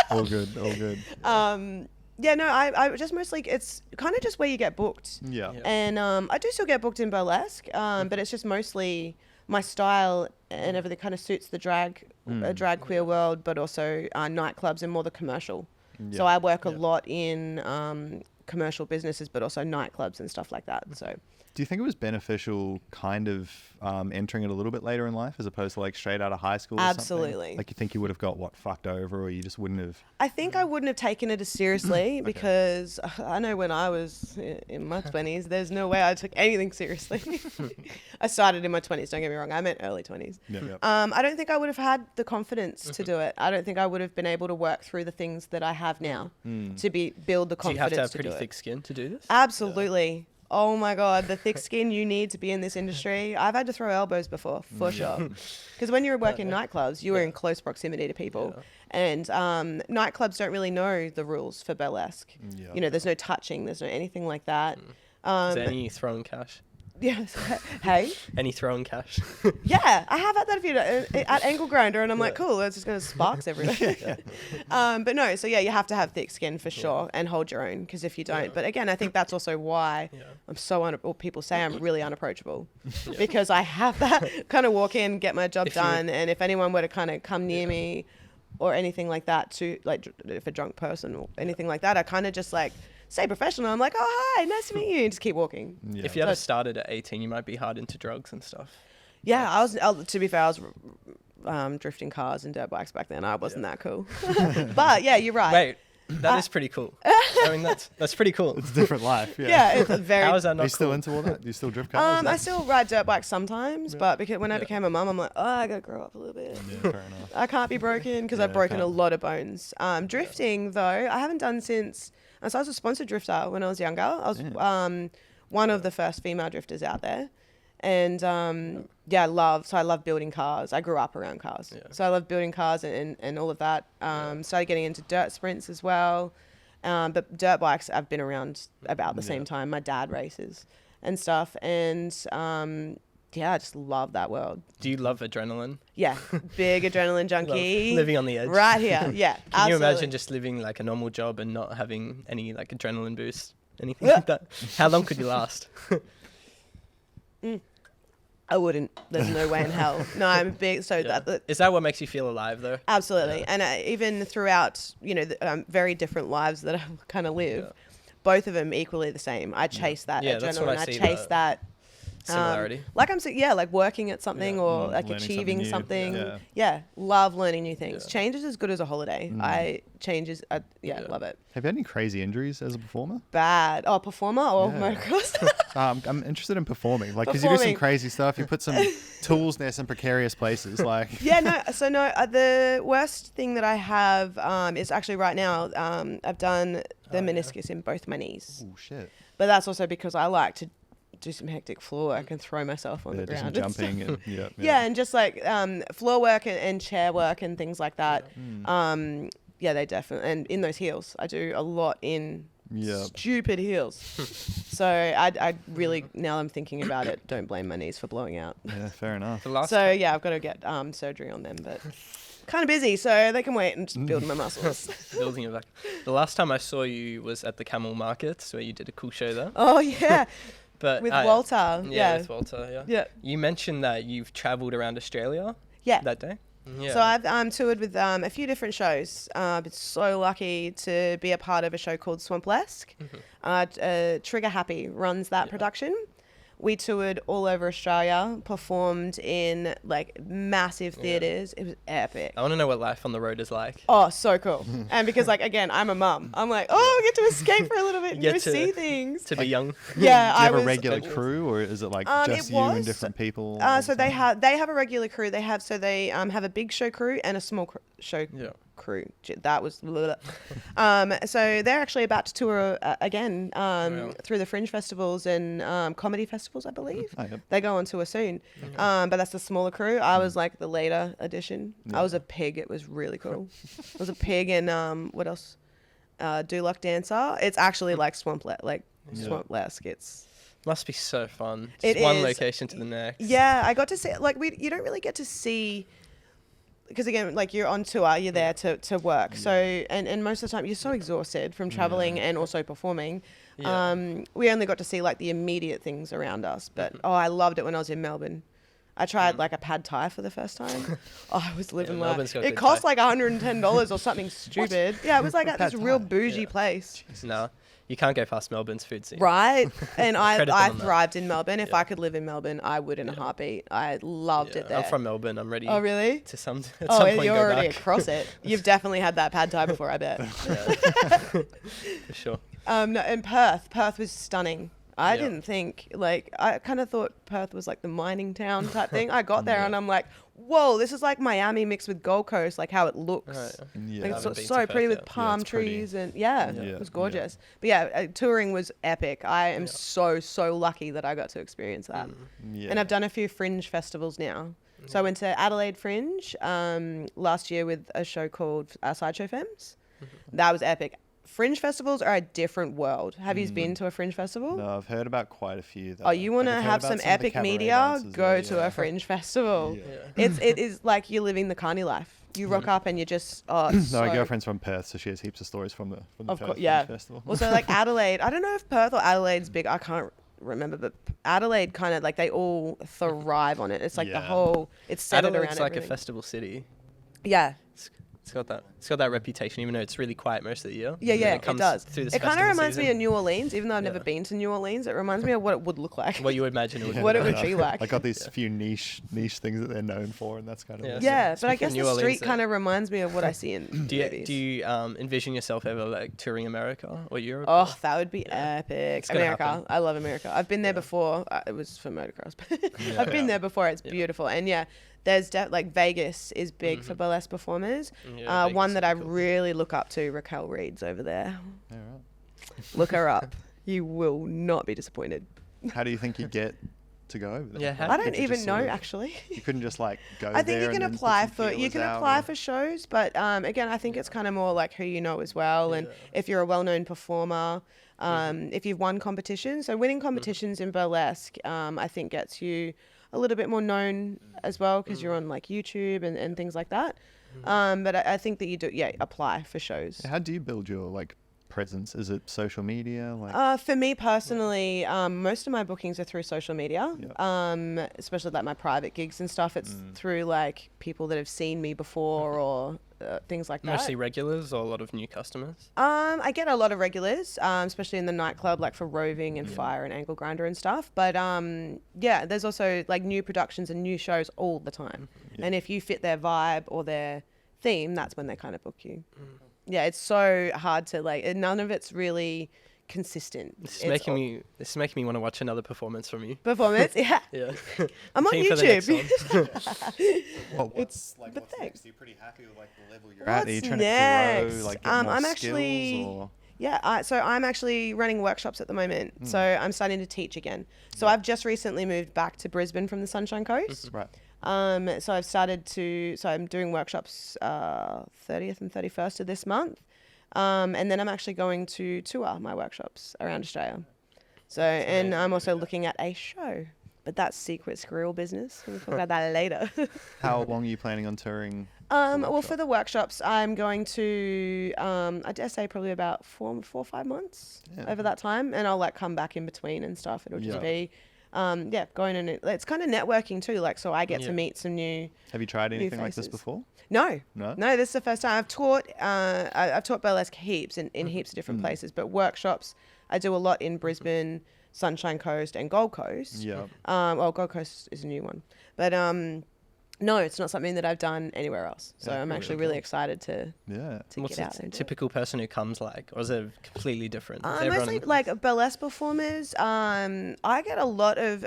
All good, all good. Yeah, no, I just mostly, it's kind of just where you get booked. Yeah. And I do still get booked in burlesque, but it's just mostly my style and everything kind of suits the drag queer world, but also nightclubs and more the commercial. So I work a lot in commercial businesses, but also nightclubs and stuff like that. So Do you think it was beneficial kind of entering it a little bit later in life as opposed to like straight out of high school or Absolutely. something? Like you think you would have got fucked over, or you just wouldn't have? I think I wouldn't have taken it as seriously because I know when I was in my 20s, there's no way I took anything seriously. I started in my 20s, don't get me wrong. I meant early 20s. Yeah. I don't think I would have had the confidence to do it. I don't think I would have been able to work through the things that I have now to build the Do you confidence have to have to pretty do it. thick skin to do this? Absolutely. Oh my God, the thick skin you need to be in this industry. I've had to throw elbows before, for sure. Because when you were working nightclubs, you were in close proximity to people. Yeah. And nightclubs don't really know the rules for burlesque. Yeah. You know, there's no touching, there's no anything like that. Is there But- any throwing cash? Yes. Hey? Any throwing cash? Yeah, I have had that a few at Ankle Grinder, and I'm like, cool, it's just going to sparks everywhere. But no, so yeah, you have to have thick skin for sure and hold your own, because if you don't, but again, I think that's also why I'm so, or people say I'm really unapproachable, because I have that kind of walk in, get my job done, and if anyone were to kind of come near me or anything like that, to like if a drunk person or anything like that, I kind of just like stay professional. I'm like, oh, hi, nice to meet you, and just keep walking. Yeah. If you had started at 18, you might be hard into drugs and stuff. Yeah, to be fair, I was drifting cars and dirt bikes back then. I wasn't that cool. But yeah, you're right. Wait, that is pretty cool. I mean, that's pretty cool. It's a different life. Yeah. Yeah, it's a very. How is that Are not you still cool? into all that? Do you still drift cars? I still ride dirt bikes sometimes, but because when I became a mum, I'm like, oh, I gotta grow up a little bit. Yeah, fair enough. I can't be broken because Yeah, I've broken a can't. lot of bones. Drifting though, I haven't done since. So I was a sponsored drifter when I was younger. I was one of the first female drifters out there, and I love building cars. I grew up around cars, so I love building cars and all of that. Started getting into dirt sprints as well, but dirt bikes I've been around about the same time. My dad races and stuff, and I just love that world. Do you love adrenaline? Yeah, big adrenaline junkie. Living on the edge. Right here, yeah. Can you absolutely. imagine just living like a normal job and not having any like adrenaline boost, anything like that? How long could you last? I wouldn't. There's no way in hell. No, I'm big. So that Is that what makes you feel alive though? absolutely, and even throughout, the, very different lives that I've kind of lived, both of them equally the same. I chase that Yeah, that's what adrenaline. I I see, chase the that. Similarity. Like I'm saying, like working at something or like learning achieving something something. new. Yeah, love learning new things. Yeah. Change is as good as a holiday. Love it. Have you had any crazy injuries as a performer? Bad. Oh, performer or Yeah. motocross? I'm interested in performing, like, because you do some Performing. crazy stuff. You put some tools near some precarious places, like. Yeah, no. So no, the worst thing that I have is actually right now. I've done the meniscus in both my knees, Oh shit! but that's also because I like to do some hectic floor work and throw myself on Yeah, the do some ground. and stuff. jumping and Yeah, and just like floor work and chair work and things like that. They definitely, and in those heels, I do a lot in stupid heels. So I really, now I'm thinking about it, don't blame my knees for blowing out. Yeah, fair enough. The last So yeah, I've got to get surgery on them, but kind of busy, so they can wait and just build my muscles. building it back. The last time I saw you was at the Camel Markets where you did a cool show there. Oh yeah, But with Walter. Yeah, with Walter. Yeah. Yeah. You mentioned that you've travelled around Australia. Yeah. That day. Yeah. So I've toured with a few different shows. I've been so lucky to be a part of a show called Burlesque. Trigger Happy runs that production. We toured all over Australia, performed in like massive theatres. It was epic. I want to know what life on the road is like. Oh, so cool. And because like, again, I'm a mum. I'm like, I get to escape for a little bit and Get go to- see things. To be young. Yeah, Do you have I was a regular crew, or is it like just it you and was. different people? So they have a regular crew. They have a big show crew and a small show Yeah. crew. That was so they're actually about to tour again through the fringe festivals and comedy festivals, I believe. Oh, yep. They go on tour soon. But that's the smaller crew. I was like the later edition. I was a pig. It was really cool. I was a pig and what else? Do Luck Dancer. It's actually like Swamp-esque. It's Must be so fun. It Just one is. location to the next. yeah, I got to see like you don't really get to see, because again, like you're on tour, you're there to work. So and most of the time you're so exhausted from traveling and also performing. Yeah. We only got to see like the immediate things around us, but I loved it when I was in Melbourne. I tried like a pad thai for the first time. I was living life. Melbourne's got It good cost Thai. like $110 or something stupid. Yeah, it was like at this Pad real Thai? bougie place. No. You can't go past Melbourne's food scene. Right? And Credit them I on that. thrived in Melbourne. If Yeah. I could live in Melbourne, I would in a heartbeat. I loved it there. I'm from Melbourne. I'm ready. Oh, really? To some at Oh, some point you're go already back. across it. You've definitely had that pad thai before, I bet. For sure. No, and Perth was stunning. I Yeah. didn't think, like, I kind of thought Perth was like the mining town type thing. I got there Yeah. and I'm like, whoa, this is like Miami mixed with Gold Coast, like how it looks. Right. Yeah. Like, I it's haven't been so to pretty Perth with yet. palm it's pretty. trees and yeah, Yeah. it was Yeah. gorgeous. But yeah, touring was epic. I am Yeah. so lucky that I got to experience that. Yeah. And I've done a few fringe festivals now. So I went to Adelaide Fringe last year with a show called Sideshow Femmes. That was epic. Fringe festivals are a different world. Have you been to a fringe festival? No, I've heard about quite a few. Oh, you want to I've heard have about some some of the epic cabaret media? dances Go there, to yeah. a fringe festival. Yeah. It is like you're living the carny life. You rock up and you're just it's No, my so- girlfriend's from Perth, so she has heaps of stories from the Of Perth course, yeah. Fringe Festival. Also, like Adelaide, I don't know if Perth or Adelaide's big. I can't remember, but Adelaide kind of like they all thrive on it. It's like the Yeah. whole. It's centered Adelaide's around like everything. a festival city. Yeah, It's got that reputation, even though it's really quiet most of the year. yeah, And yeah. then It comes does. through this It kind of festival reminds me season. of New Orleans, even though I've never Yeah. been to New Orleans. It reminds me of what it would look like. What you would imagine it would be. What it would like. be like. I got these few niche things that they're known for, and that's kind of Yeah. it. Yeah, but I Speaking guess of New the Orleans, street then- kind of reminds me of what I see in Do you, movies. do you envision yourself ever like touring America or Europe? Oh, that would be epic. It's gonna America. happen. I love America. I've been there before. It was for motocross. I've been there before. It's beautiful. And yeah, there's like Vegas is big for burlesque performers. Yeah, Vegas One that is I cool. really look up to, Raquel Reed's over there. Yeah, right. Look her up. You will not be disappointed. How do you think you get to go over there? Yeah, how I Could don't you even just know sort of- actually. You couldn't just like go I think there you can and then put apply some for feelers out, or- for shows, but again, I think it's kind of more like who you know as well, and Yeah. if you're a well-known performer, if you've won competitions. So winning competitions in burlesque, I think gets you a little bit more known as well because you're on like YouTube and things like that. But I think that you do apply for shows. How do you build your like presence? Is it social media? Like For me personally, most of my bookings are through social media, especially like my private gigs and stuff. It's through like people that have seen me before or things like that. Mostly regulars or a lot of new customers? I get a lot of regulars, especially in the nightclub, like for Roving and Fire and Angle Grinder and stuff. But yeah, there's also like new productions and new shows all the time. Yeah. And if you fit their vibe or their theme, that's when they kind of book you. Yeah, it's so hard to like. None of it's really consistent. This is It's making all- me want to watch another performance from you. performance. Yeah, Yeah. I'm on Keen for the next YouTube. Well, what's but what's thanks. next? Are you pretty happy with like the level you're at? Are you What's trying next? to grow, like get more I'm skills, actually- or Yeah, so I'm actually running workshops at the moment. So I'm starting to teach again. So I've just recently moved back to Brisbane from the Sunshine Coast. right? So I'm doing workshops 30th and 31st of this month. And then I'm actually going to tour my workshops around Australia. So, and I'm also looking at a show, but that's secret squirrel business. We'll talk about that later. How long are you planning on touring? Well, for the workshops, I'm going to, I dare say probably about 4 or 5 months Yeah. over that time. And I'll like come back in between and stuff. It'll just Yeah. be, going and it's kind of networking too. Like, so I get to Yeah. meet some new, Have you tried anything like this faces. before? no, No. this is the first time I've taught, I've taught burlesque heaps in heaps of different places, but workshops, I do a lot in Brisbane, Sunshine Coast and Gold Coast. Yeah. Well, Gold Coast is a new one, but, no, it's not something that I've done anywhere else. So Yeah, I'm really actually cool. really excited to Yeah. What's get out a there and do it. typical person who comes like? Or is it completely different? Is Mostly everyone- like burlesque performers. I get a lot of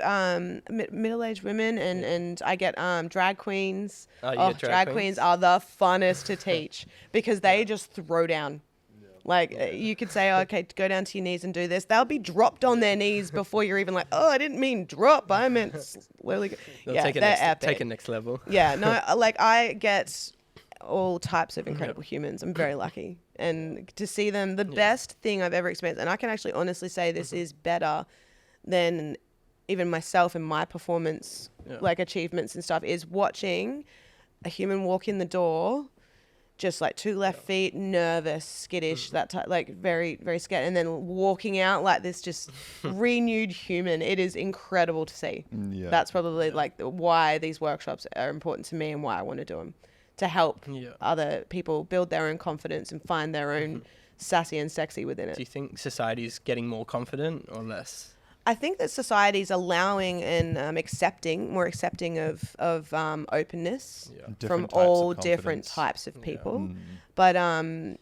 middle-aged women and I get drag queens. Oh, you get drag queens queens? are the funnest to teach because they just throw down. Like you could say, okay, go down to your knees and do this. They'll be dropped on their knees before you're even like, oh, I didn't mean drop. I meant slowly. They'll Yeah, take it they're next, epic. take it next level. Yeah, no, like I get all types of incredible humans. I'm very lucky. And to see them, the best thing I've ever experienced, and I can actually honestly say this is better than even myself and my performance, like achievements and stuff, is watching a human walk in the door, just like 2 left feet, nervous, skittish, that type, like very, very scared, and then walking out like this just renewed human. It is incredible to see. Yeah. That's probably like why these workshops are important to me and why I want to do them, to help Yeah. other people build their own confidence and find their own sassy and sexy within it. Do you think society's getting more confident or less? I think that society's allowing and more accepting of openness from Different types all of different confidence. types of people. Mm. But I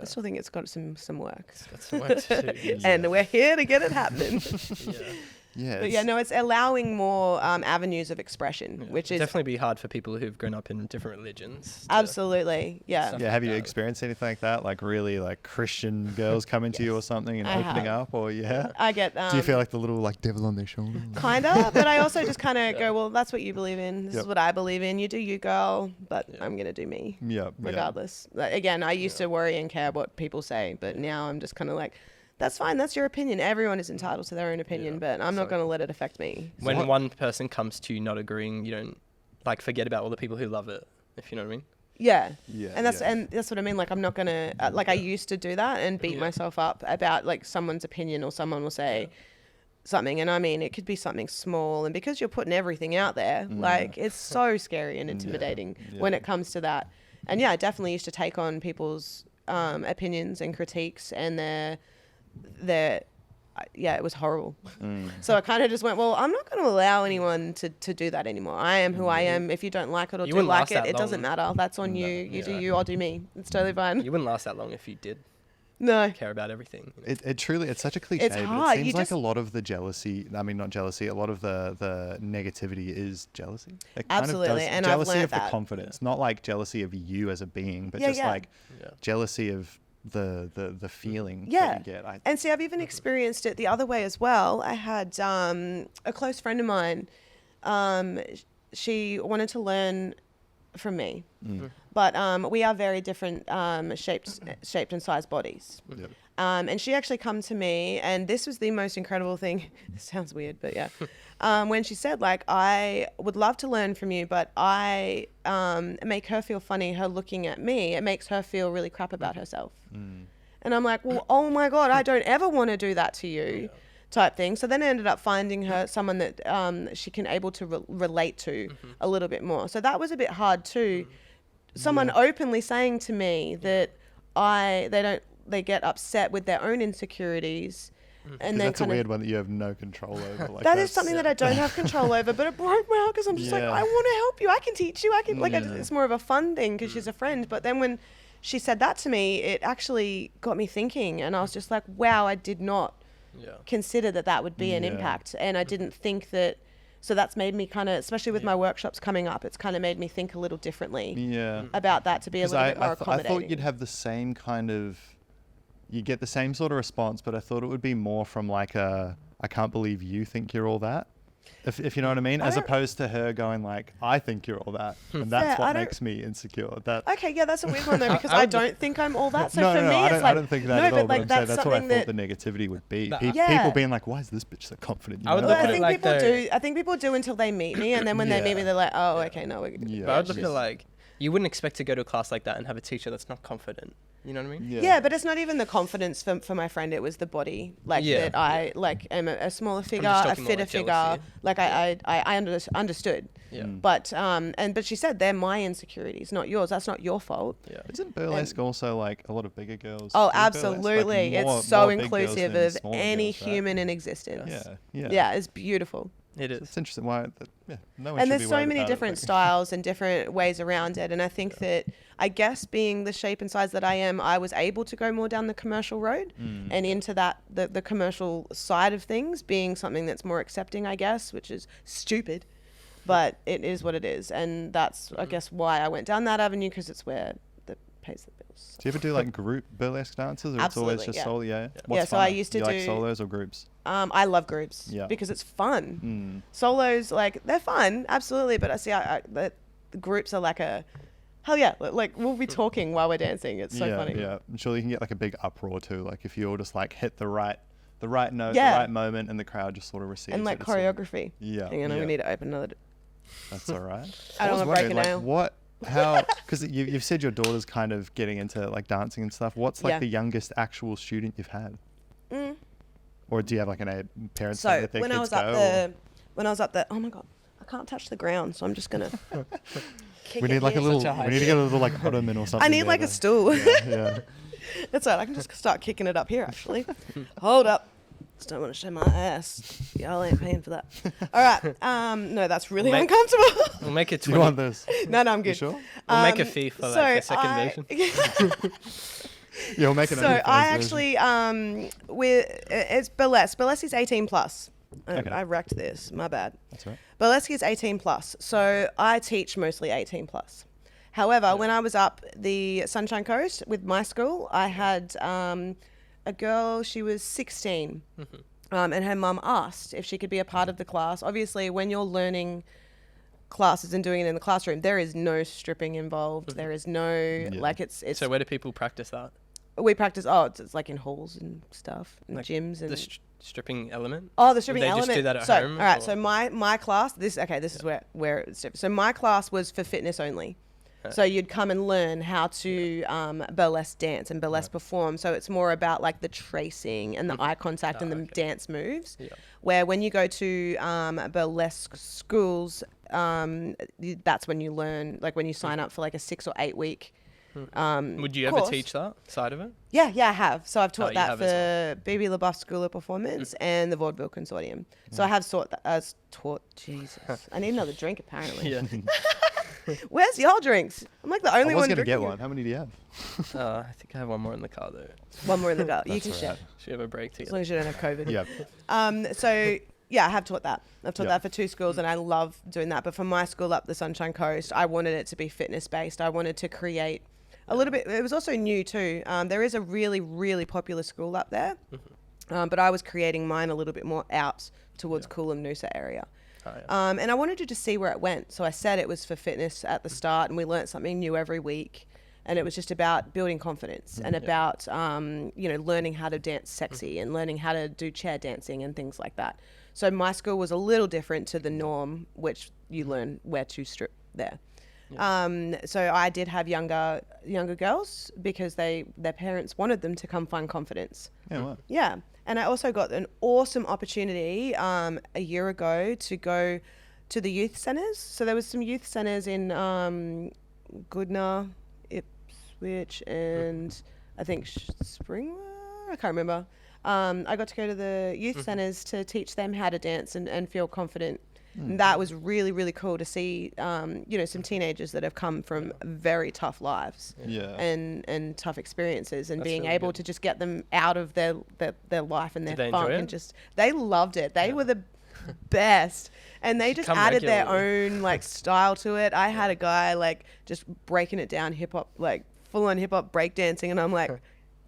still think it's got some work. It's got some work to do. And we're here to get it happening. Yeah. But it's allowing more avenues of expression, which is definitely be hard for people who've grown up in different religions. absolutely, yeah. Yeah, have you experienced anything like that? Like really like Christian girls coming to you or something and I opening have. up, or I get. do you feel like the little like devil on their shoulder? Kinda, but I also just kind of go, well, that's what you believe in. This is Yep. what I believe in. You do you, girl, but I'm gonna do me. Yeah. Regardless. Like, again, I used to worry and care what people say, but now I'm just kind of like, that's fine. That's your opinion. Everyone is entitled to their own opinion, but I'm not going to let it affect me. When one person comes to not agreeing, you don't like forget about all the people who love it, if you know what I mean. Yeah. Yeah. And that's what I mean. Like, I'm not going to, I used to do that and beat myself up about like someone's opinion, or someone will say something. And I mean, it could be something small. And because you're putting everything out there, like it's so scary and intimidating when it comes to that. And I definitely used to take on people's opinions and critiques, and it was horrible. So I kind of just went, well, I'm not going to allow anyone to do that anymore. I am who I am. If you don't like it or You do wouldn't like last it, that it doesn't long. matter. That's on you. You do you, I'll do me. It's totally fine. You wouldn't last that long if you did No. care about everything. It truly, it's such a cliche, It's but hard. it You seems like just- a lot of the jealousy, I mean, not jealousy, a lot of the negativity is jealousy. It Absolutely, and I've jealousy learnt of the that. confidence, not like jealousy of you as a being, but Yeah, just yeah. like jealousy of the feeling Yeah. that you get. And see, I've even experienced it the other way as well. I had a close friend of mine. She wanted to learn from me, but we are very different shaped and sized bodies. Yep. And she actually come to me, and this was the most incredible thing. This sounds weird, but yeah. When she said, like, I would love to learn from you, but I make her feel funny. Her looking at me, it makes her feel really crap about herself. And I'm like, well, oh my God, I don't ever want to do that to you, type thing. So then I ended up finding her someone that she can able to relate to a little bit more. So that was a bit hard too. Someone openly saying to me that they get upset with their own insecurities. And then That's a kind of, weird one that you have no control over. Like that is something that I don't have control over, but it broke my heart because I'm just like, I want to help you. I can teach you. I can it's more of a fun thing because she's a friend. But then when she said that to me, it actually got me thinking, and I was just like, wow, I did not consider that would be an impact, and I didn't think that. So that's made me kind of, especially with my workshops coming up, it's kind of made me think a little differently about that, to be a little bit more I accommodating. thought you'd have the same kind of, you get the same sort of response, but I thought it would be more from like a, I can't believe you think you're all that. If you know what I mean, as opposed to her going like, I think you're all that, and that's what makes me insecure. That Okay, yeah, that's a weird one though, because I don't think I'm all that. So no, for me, I it's don't, like, I don't think that at all. But I'm saying that's what I something thought that the negativity would be. But People being like, why is this bitch so confident? You I would know? look Well, at I it think like people the- do. I think people do until they meet me, and then when they meet me, they're like, "Oh, okay, no, we're." Yeah. But I would look at it like, you wouldn't expect to go to a class like that and have a teacher that's not confident. You know what I mean? Yeah, but it's not even the confidence for my friend. It was the body, like that. I like am a smaller figure, a talking more fitter like figure. jealousy. Like I understood. Yeah. But but she said they're my insecurities, not yours. That's not your fault. Yeah. Isn't burlesque also like a lot of bigger girls? Oh, do burlesque? absolutely! Like, It's so more big girls inclusive than of smaller any girls, right? human in existence. Yeah. It's beautiful. It It's is. interesting. Why? No one And should there's be so worried many about it, different but- styles and different ways around it. And I think that, I guess being the shape and size that I am, I was able to go more down the commercial road and into that, the commercial side of things, being something that's more accepting, I guess, which is stupid, but it is what it is. And that's, I guess, why I went down that avenue, because it's where that pays the bills. Do you ever do like group burlesque dances, or it's always Absolutely, just yeah. solo? Yeah. Yeah, so I used to you like do- solos or groups? I love groups because it's fun. Solos, like, they're fun, absolutely. But I see, the groups are like hell yeah, like we'll be talking while we're dancing. It's so funny. Yeah, I'm sure you can get like a big uproar too. Like if you all just like hit the right note, Yeah. the right moment, and the crowd just sort of receives And like it. It's sort of- choreography. Yeah. Hang on, yeah. we need to open another. That's all right. I don't was wanna break wondering, a nail. like, what? How? Because you've said your daughter's kind of getting into like dancing and stuff. What's like Yeah. the youngest actual student you've had? Mm. Or do you have like parents So that their when I kids was go? up there, oh my god, I can't touch the ground, so I'm just gonna. We need like a little. Such a high We need to get a little like ottoman or something. I need there like a to- stool. Yeah. That's all right. I can just start kicking it up here, actually. Hold up. Just don't want to show my ass. Y'all ain't paying for that. All right. No, that's really uncomfortable. We'll make it Do you want this? No, I'm good. You sure? We'll make a fee for like a second version. Yeah, we'll make an So I actually, it's burlesque. Burlesque is 18 plus. Okay. I wrecked this. My bad. That's right. Burlesque is 18 plus. So I teach mostly 18 plus. However, when I was up the Sunshine Coast with my school, I had a girl, she was 16, and her mum asked if she could be a part of the class. Obviously, when you're learning classes and doing it in the classroom, there is no stripping involved. There is no, like, it's... So where do people practice that? We practice, it's like in halls and stuff, and Like gyms. And the stripping element? Oh, the stripping Would they element. just do that at so, home, all right. or- So my class. This is where it's different. So my class was for fitness only. So you'd come and learn how to burlesque dance and burlesque perform. So it's more about like the tracing and the eye contact and the dance moves. Yeah. Where when you go to burlesque schools, that's when you learn. Like when you sign up for like a 6 or 8 week. Would you ever course. teach that side of it? Yeah, I have. So I've taught you that have for as BB LaBeouf School of Performance and the Vaudeville Consortium. So I have taught. Jesus, I need another drink apparently. Yeah. Where's y'all drinks? I'm like the only I was one going to drinking. get one. How many do you have? I think I have one more in the car though. One more in the car. You That's can all share right. Should we have a break as together? long as you don't have COVID. Yeah. So yeah, I have taught that. I've taught Yep. that for 2 schools, and I love doing that. But for my school up the Sunshine Coast, I wanted it to be fitness based. I wanted to create a little bit. It was also new too. There is a really, really popular school up there, but I was creating mine a little bit more out towards Coolum Noosa area. Oh, yeah. And I wanted to just see where it went. So I said it was for fitness at the start, and we learnt something new every week. And it was just about building confidence and about, learning how to dance sexy and learning how to do chair dancing and things like that. So my school was a little different to the norm, which you learn where to strip there. So I did have younger girls because their parents wanted them to come find confidence. Yeah, wow. Yeah. And I also got an awesome opportunity a year ago to go to the youth centres. So there was some youth centres in Goodna, Ipswich, and I think Springwell. I can't remember. I got to go to the youth centres to teach them how to dance and feel confident. And that was really, really cool to see, some teenagers that have come from very tough lives Yeah. and tough experiences, and That's being really able good. to just get them out of their life and their Did they funk, enjoy and it? they loved it. They were the best, and they just come added their regularly. own like style to it. I had a guy like just breaking it down hip hop, like full on hip hop breakdancing, and I'm like,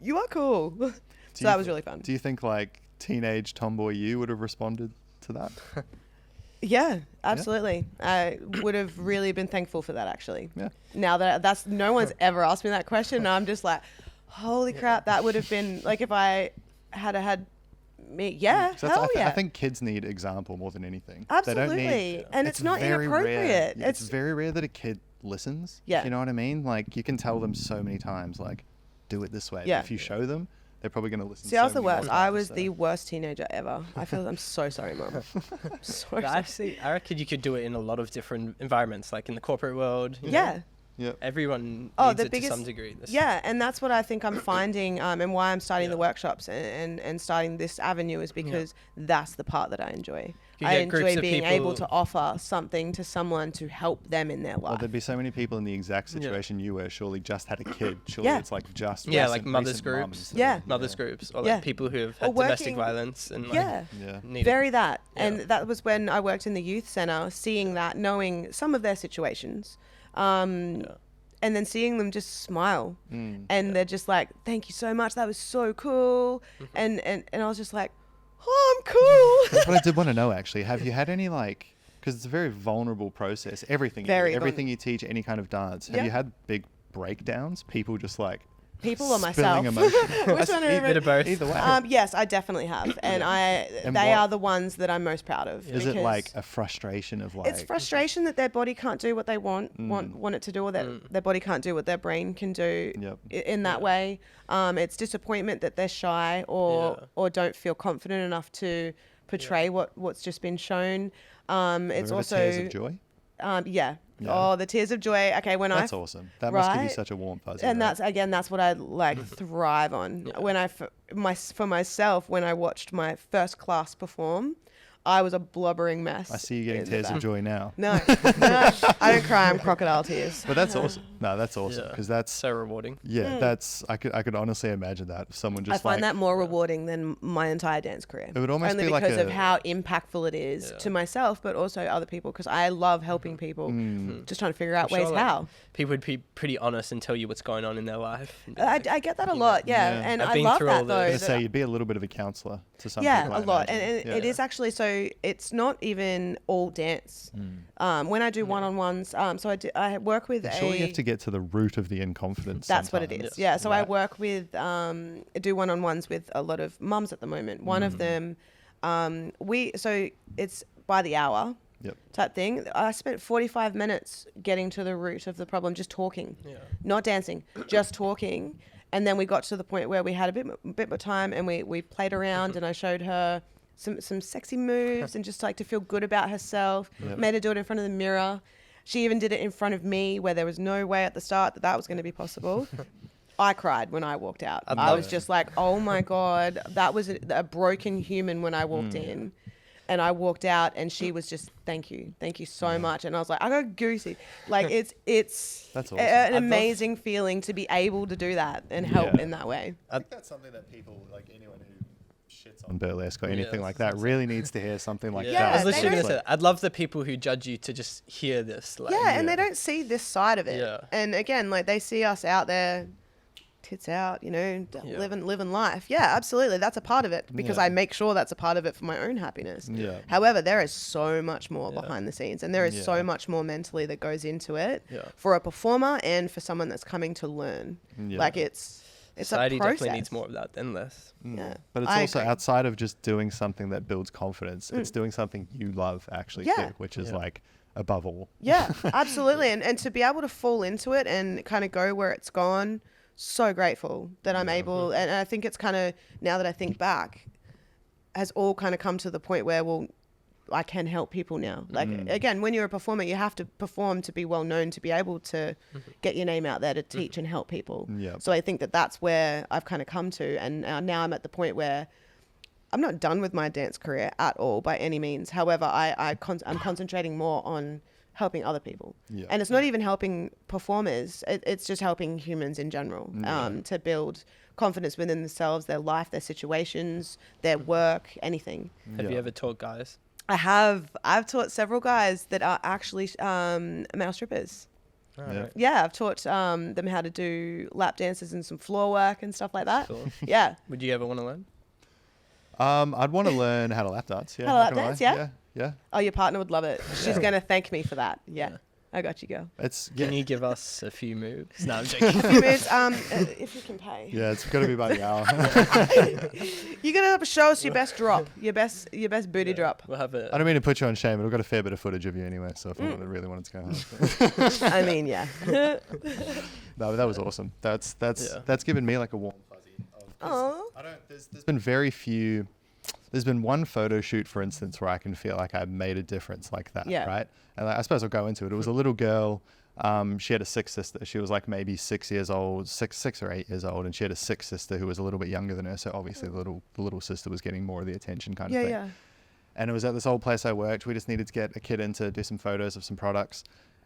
you are cool. So that was really fun. Do you think like teenage tomboy you would have responded to that? Yeah, absolutely. I would have really been thankful for that, actually. Yeah. Now that's no one's ever asked me that question, and I'm just like, holy crap, that would have been like if I had me. Yeah, So hell yeah. I think kids need example more than anything. They Absolutely. don't need, And it's not very inappropriate. Rare. It's very rare that a kid listens. Yeah. You know what I mean? Like you can tell them so many times, like, do it this way. Yeah. But if you show them, they're probably going to listen. See, I was so the many more worst. times, I was so. the worst teenager ever. I'm so sorry, Mum. So But sorry. I reckon you could do it in a lot of different environments, like in the corporate world. you know. Yeah. Yep. Everyone Oh, needs the it biggest- to some degree. Yeah, and that's what I think I'm finding, and why I'm starting the workshops and starting this avenue is because that's the part that I enjoy. You I get groups enjoy of being able people- to offer something to someone to help them in their Well, life. there'd be so many people in the exact situation you were. Surely just had a kid. Surely Yeah. it's like just Yeah, recent- like mothers recent groups. mums. Yeah. Mothers groups, or like Yeah. people who have Or had domestic working- violence and like Yeah. Yeah. need Very that. And Yeah. that was when I worked in the youth center, seeing that, knowing some of their situations. And then seeing them just smile, and they're just like, "Thank you so much. That was so cool." And I was just like, "Oh, I'm cool." That's what I did want to know actually. Have you had any like, because it's a very vulnerable process. Everything, Very everything you teach, any kind of dance. Have Yeah. you had big breakdowns? People just like People or spilling myself? emotion? Which one a bit of both. Either way. Yes, I definitely have, and And they what- are the ones that I'm most proud of. Is it because like a frustration of like? it's frustration that their body can't do what they want it to do, or that their body can't do what their brain can do Yep. in that way. It's disappointment that they're shy or don't feel confident enough to portray what's just been shown. It's Ever also tears of joy. yeah, Yeah. Oh, the tears of joy. Okay, when That's awesome. That must give you right? such a warm fuzzy. And right? that's what I like thrive on. Yeah. When for myself, when I watched my first class perform, I was a blubbering mess. I see you getting in the tears back. of joy now. No, no, I don't cry. I'm crocodile tears. But that's awesome. No, that's awesome Yeah. because that's So rewarding. that's I could honestly imagine that if someone just I find like, that more rewarding than my entire dance career. It would almost only be like because of a- how impactful it is Yeah. to myself, but also other people. Because I love helping people, just trying to figure out I'm sure, ways like, how. People would be pretty honest and tell you what's going on in their life. and be I like, get that a you lot, know, yeah, Yeah. and I've I been love through that all though. this. I that- say you'd be a little bit of a counselor to some yeah, people. I a lot, imagine. and Yeah. it is actually so. It's not even all dance. When I do one-on-ones, so I work with I'm a. sure you have to get to the root of the inconfidence. That's what it sometimes. is. Yeah. So I Right. work with, I do one-on-ones with a lot of mums at the moment. One of them, so it's by the hour Yep. type thing. I spent 45 minutes getting to the root of the problem, just talking, Yeah. not dancing, just talking. And then we got to the point where we had a bit more time, and we played around, and I showed her some sexy moves and just like to feel good about herself. Yep. Made her do it in front of the mirror. She even did it in front of me, where there was no way at the start that was going to be possible. I cried when I walked out. I'd I love was it. just like, oh my God, that was a broken human when I walked in. And I walked out, and she was just, thank you so much. And I was like, I got goosey. Like it's That's awesome. an love- amazing feeling to be able to do that and help Yeah. in that way. I think that's something that people, like anyone who shits on burlesque or anything Yeah, like that, really needs to hear something like Yeah, Yeah, I was that. literally they going to say, I'd love the people who judge you to just hear this. Like, Yeah, and Yeah. they don't see this side of it. Yeah. And again, like they see us out there, tits out, Yeah. living life. Yeah, absolutely. That's a part of it because Yeah. I make sure that's a part of it for my own happiness. Yeah. However, there is so much more Yeah. behind the scenes, and there is Yeah. so much more mentally that goes into it Yeah. for a performer and for someone that's coming to learn. Yeah. Like it's Society a process. definitely needs more of that than less. Yeah. But it's I also agree. outside of just doing something that builds confidence. It's doing something you love actually Yeah. too, which is Yeah. like above all. Yeah, absolutely. And to be able to fall into it and kind of go where it's gone, so grateful that I'm able. And I think it's kind of, now that I think back, has all kind of come to the point where, well, I can help people now. Like, again, when you're a performer, you have to perform to be well known, to be able to get your name out there, to teach and help people. Yeah. So I think that that's where I've kind of come to. And now I'm at the point where I'm not done with my dance career at all by any means. However, I'm concentrating more on helping other people. Yeah. And it's not even helping performers. It's just helping humans in general to build confidence within themselves, their life, their situations, their work, anything. Have you Yeah. ever taught guys? I've taught several guys that are actually male strippers. Yeah. Yeah, I've taught them how to do lap dances and some floor work and stuff like that. Cool. Yeah. Would you ever want to learn? I'd want to learn how to lap dance. Yeah. How to not lap gonna dance, lie. yeah? Yeah. Oh, your partner would love it. She's Yeah. going to thank me for that. Yeah. Yeah. I got you, girl. It's Can you give us a few moves? No, I'm joking. Moves, if you can pay. yeah, it's got to be by the hour. You're going to show us your best drop, your best booty drop. We'll have a. I don't mean to put you on shame, but I've got a fair bit of footage of you anyway, so if I really wanted to go home. I mean, yeah. No, but that was awesome. That's Yeah. given me like a warm fuzzy. Aw. There's been very few. There's been one photo shoot, for instance, where I can feel like I made a difference like that, Yeah. right? And I suppose I'll go into it. It was a little girl. She had a sick sister. She was like maybe 6 years old, six or 8 years old, and she had a sick sister who was a little bit younger than her. So obviously the little sister was getting more of the attention, kind of Yeah, thing. yeah. And it was at this old place I worked. We just needed to get a kid in to do some photos of some products.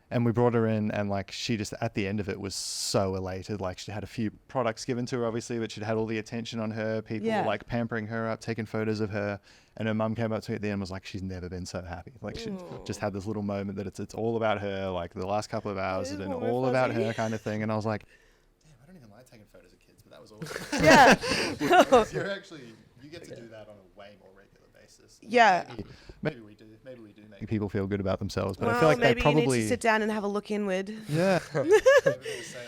And we brought her in, and like she just at the end of it was so elated. Like she had a few products given to her, obviously, but she'd had all the attention on her. People Yeah. were like pampering her up, taking photos of her. And her mum came up to me at the end and was like, she's never been so happy. Like she just had this little moment that it's all about her. Like the last couple of hours has It is been warm and all about fuzzy. her kind of thing. And I was like, damn, I don't even like taking photos of kids, but that was awesome. Yeah. You get to do that on a way more regular basis. Yeah. Maybe we do make people feel good about themselves, but Well, I feel like they maybe probably you need to sit down and have a look inward. yeah.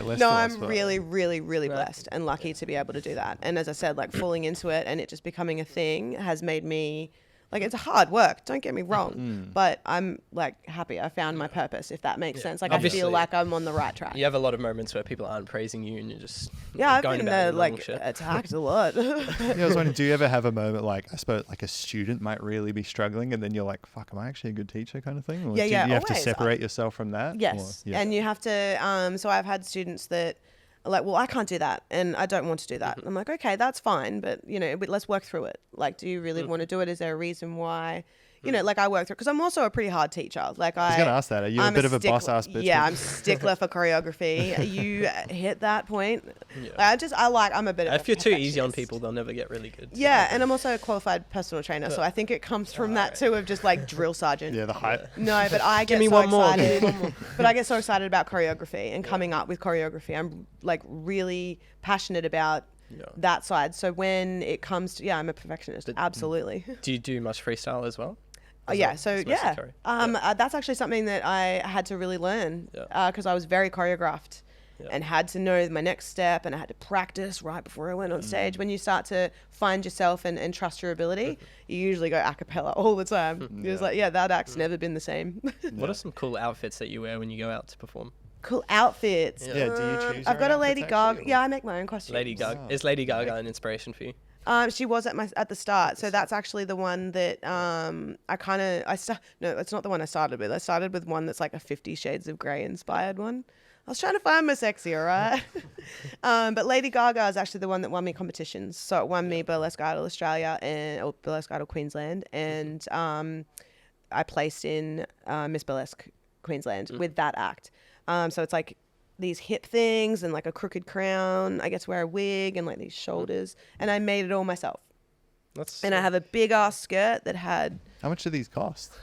No, I'm really, really, really blessed and lucky to be able to do that. And as I said, like falling into it and it just becoming a thing has made me Like, it's hard work, don't get me wrong, but I'm like happy I found my purpose, if that makes sense. Like, Obviously. I feel like I'm on the right track. You have a lot of moments where people aren't praising you, and you're just I've going been about your normal like shit. attacked a lot. Yeah, I was wondering, do you ever have a moment like, I suppose, like a student might really be struggling, and then you're like, "Fuck, am I actually a good teacher?" kind of thing? Or Yeah, do yeah, you have to always. separate yourself from that? Yes, Or- yeah. and you have to. So I've had students that are like, well, I can't do that, and I don't want to do that. I'm like, okay, that's fine, but let's work through it. Like, do you really want to do it? Is there a reason why? Like, I work through, because I'm also a pretty hard teacher. Like, I was going to ask that. Are you a bit of a boss-ass bitch? Yeah, I'm stickler for choreography. You hit that point. Yeah. I'm a bit of a If you're too easy on perfectionist. people, they'll never get really good. Yeah, and I'm also a qualified personal trainer, so I think it comes from that too, of just like drill sergeant. Yeah, the hype. No, but I get me so one more. excited. But I get so excited about choreography and coming up with choreography. I'm like really passionate about that side. So when it comes to, I'm a perfectionist. Absolutely. Do you do much freestyle as well? That's actually something that I had to really learn because I was very choreographed and had to know my next step, and I had to practice right before I went on stage. When you start to find yourself and trust your ability, you usually go a cappella all the time. You're just like, that act's never been the same. What are some cool outfits that you wear when you go out to perform? Cool outfits. Yeah, do you choose I've got your a Lady outfits, Gaga. actually, Yeah, I make my own costumes. Lady Gaga. Is Lady Gaga an inspiration for you? She was at the start, so that's actually the one that no, it's not the one I started with. I started with one that's like a 50 Shades of Grey inspired one. I was trying to find my sexy, all right? But Lady Gaga is actually the one that won me competitions. So it won me Burlesque Idol Australia or Burlesque Idol Queensland, and I placed in Miss Burlesque Queensland with that act. So it's like these hip things and like a crooked crown. I get to wear a wig and like these shoulders, and I made it all myself. And I have a big ass skirt that had. How much do these cost?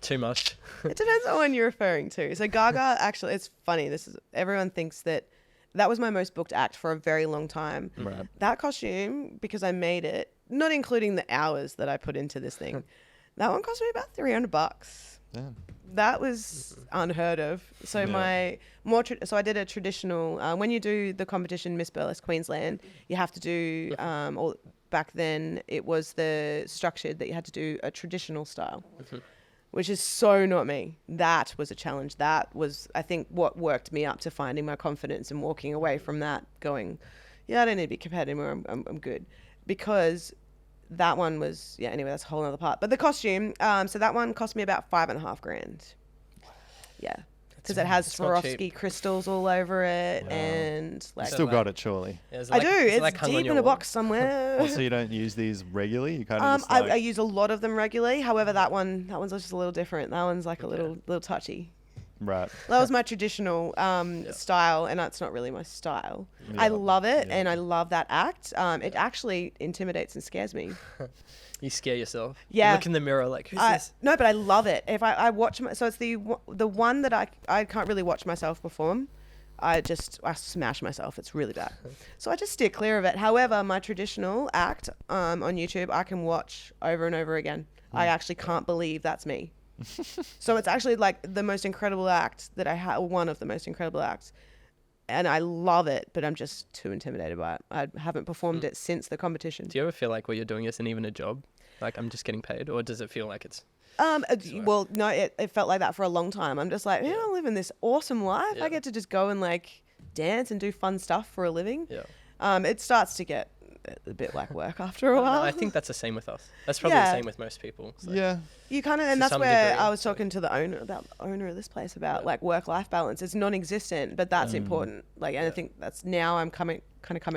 Too much. It depends on when you're referring to. So Gaga, actually, it's funny. Everyone thinks that was my most booked act for a very long time. Right. That costume, because I made it, not including the hours that I put into this thing, that one cost me about $300. Damn. That was unheard of. So I did a traditional. When you do the competition Miss Burlesque Queensland, you have to do. Or back then it was the structured that you had to do a traditional style, which is so not me. That was a challenge. That was, I think, what worked me up to finding my confidence and walking away from that, going, I don't need to be competitive anymore. I'm good, because. That one was, anyway, that's a whole other part. But the costume, so that one cost me about $5,500. Yeah. Because it has Swarovski crystals all over it. And like. Still got it, surely. Yeah, I do. It's deep in a box somewhere. Also, you don't use these regularly? You kind of just I use a lot of them regularly. However, that one's just a little different. That one's like a little touchy. Right. That was my traditional style, and that's not really my style. Yeah. I love it, and I love that act. It actually intimidates and scares me. You scare yourself. Yeah. You look in the mirror like, who's this? No, but I love it. If I watch, so it's the one that I can't really watch myself perform. I smash myself. It's really bad. So I just steer clear of it. However, my traditional act on YouTube, I can watch over and over again. I actually can't believe that's me. So it's actually like the most incredible act that I have, one of the most incredible acts, and I love it, but I'm just too intimidated by it. I haven't performed it since the competition. Do you ever feel like what you're doing isn't even a job? Like, I'm just getting paid? Or does it feel like it's... Well, no, it felt like that for a long time. I'm just like, I'm living this awesome life. I get to just go and like dance and do fun stuff for a living. Yeah. It starts to get a bit like work after a while. I think that's the same with us. That's probably the same with most people. So. Yeah. You kind of, and To that's some where degree, I was talking to the owner of this place about like work-life balance. It's non-existent, but that's important. Like, and I think that's now I'm coming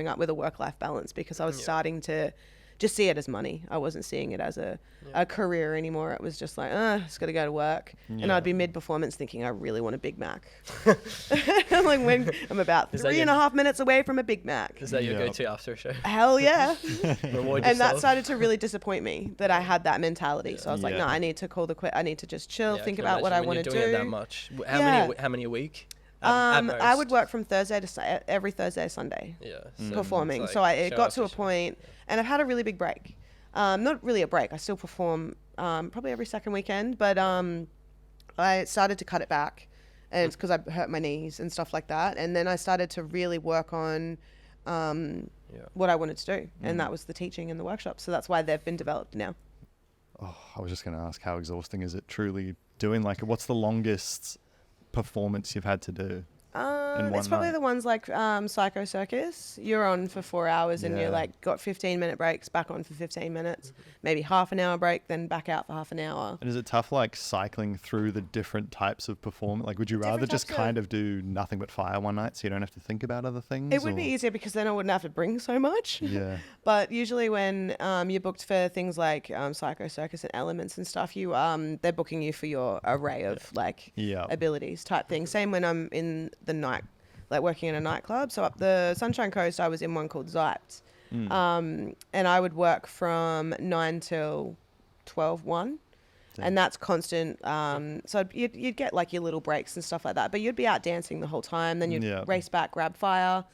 up with a work-life balance, because I was starting to just see it as money. I wasn't seeing it as a career anymore. It was just like, just got to go to work. And I'd be mid-performance thinking, I really want a Big Mac. I'm like, when I'm about 3.5 minutes away from a Big Mac. Is that your go-to after a show? Hell yeah. Reward And that yourself. started to really disappoint me, that I had that mentality. So I was like, no, I need to call the quit. I need to just chill, Yeah, think can about what I imagine when want to you're do. doing it that much. How many a week? I would work from Thursday to every Thursday, Sunday. Yeah. Performing. it's So like it show got to a after show. point, and I've had a really big break. Not really a break. I still perform probably every second weekend, but I started to cut it back, and it's because I hurt my knees and stuff like that. And then I started to really work on what I wanted to do, and that was the teaching and the workshop. So that's why they've been developed now. Oh, I was just going to ask, how exhausting is it truly doing, like, what's the longest performance you've had to do? one It's probably night. the ones like Psycho Circus. You're on for 4 hours and you're Yeah. like got 15-minute breaks, back on for 15 minutes, maybe half an hour break, then back out for half an hour. And is it tough, like, cycling through the different types of performance? Like, would you rather Different just types kind of do nothing but fire one night so you don't have to think about other things? It would be easier because then I wouldn't have to bring so much. Yeah. But usually when you're booked for things like Psycho Circus and Elements and stuff, you they're booking you for your array of like Yeah. abilities type thing. Same when I'm in the night, like working in a nightclub. So up the Sunshine Coast, I was in one called Zyped. And I would work from 9 till 12, 1. And that's constant. So you'd get like your little breaks and stuff like that, but you'd be out dancing the whole time. Then you'd race back, grab fire,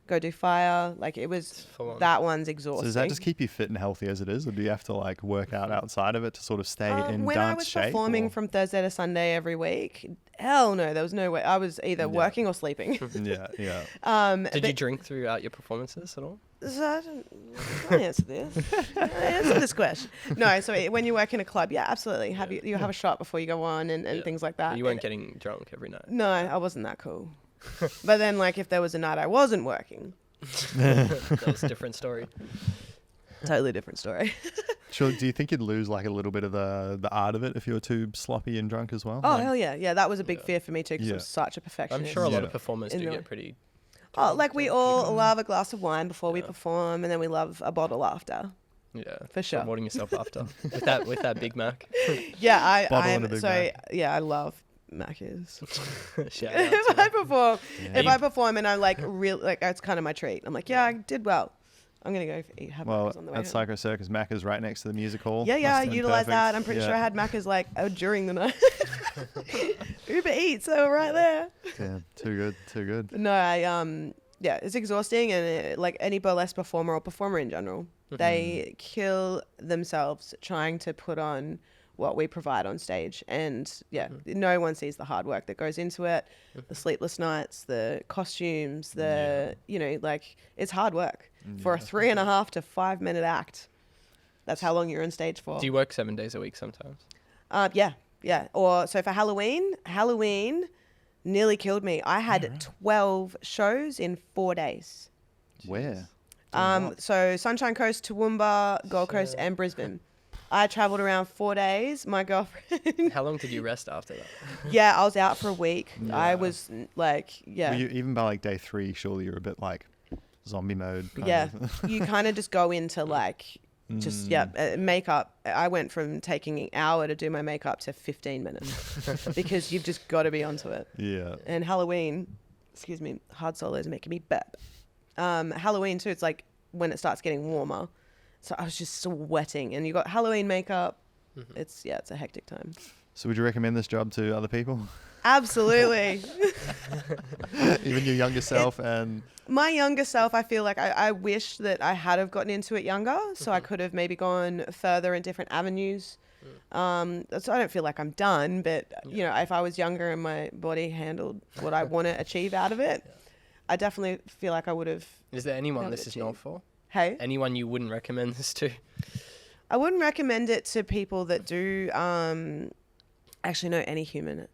go do fire. Like it was, that one's exhausting. So does that just keep you fit and healthy as it is, or do you have to like work out outside of it to sort of stay in when dance I was shape? performing from Thursday to Sunday every week, hell no, there was no way. I was either working or sleeping. Yeah. Did you drink throughout your performances at all? So I can't answer this. Answer this question. No, so when you work in a club, yeah, absolutely. You have a shot before you go on and things like that. You weren't getting drunk every night. No, I wasn't that cool. But then, like, if there was a night I wasn't working, That was a different story. totally different story. Sure. Do you think you'd lose like a little bit of the art of it if you were too sloppy and drunk as well? Oh, Like- hell yeah. Yeah, that was a big fear for me too because I'm such a I'm perfectionist. sure a lot Yeah. of performers In do the- get pretty. Oh, like we all love a glass of wine before we perform, and then we love a bottle after. Yeah, For sure. Rewarding yourself after with that Big Mac. Yeah, Bottle I and a am. Big So Mac. yeah, I love Macca's. Shout out if to I perform, Yeah. if I perform and I'm like real, like that's kind of my treat. I'm like, yeah, I did well. I'm gonna go have Well, Macca's on the way at home. Psycho Circus, Macca's right next to the music hall. Yeah, Must I have been utilize perfect. that. I'm pretty sure I had Macca's like during the night. Uber Eats, so right there. Damn, too good, too good. No, yeah, it's exhausting, and like any burlesque performer or performer in general, they kill themselves trying to put on what we provide on stage. And no one sees the hard work that goes into it, the sleepless nights, the costumes, like it's hard work for a 3.5 to 5 minute act. That's how long you're on stage for. Do you work 7 days a week sometimes? Yeah. Or so for Halloween nearly killed me. I had 12 shows in 4 days. Where? So Sunshine Coast, Toowoomba, Gold Coast, and Brisbane. I traveled around 4 days. My girlfriend. How long did you rest after that? Yeah, I was out for a week. Yeah. I was like, Were you, even by like day 3, surely you're a bit like zombie mode. kind of. you kind of just go into like, just makeup. I went from taking an hour to do my makeup to 15 minutes because you've just got to be onto it. Yeah. And Halloween, hard solos are making me burp. Halloween too, it's like when it starts getting warmer. So I was just sweating, and you got Halloween makeup. It's a hectic time. So would you recommend this job to other people? Absolutely. Even your younger self and... My younger self, I feel like I wish that I had have gotten into it younger, so I could have maybe gone further in different avenues. So I don't feel like I'm done, but if I was younger and my body handled what I want to achieve out of it, I definitely feel like I would have. Is there anyone Held this it is to not you. for? Hey, Anyone you wouldn't recommend this to? I wouldn't recommend it to people that do actually know any human.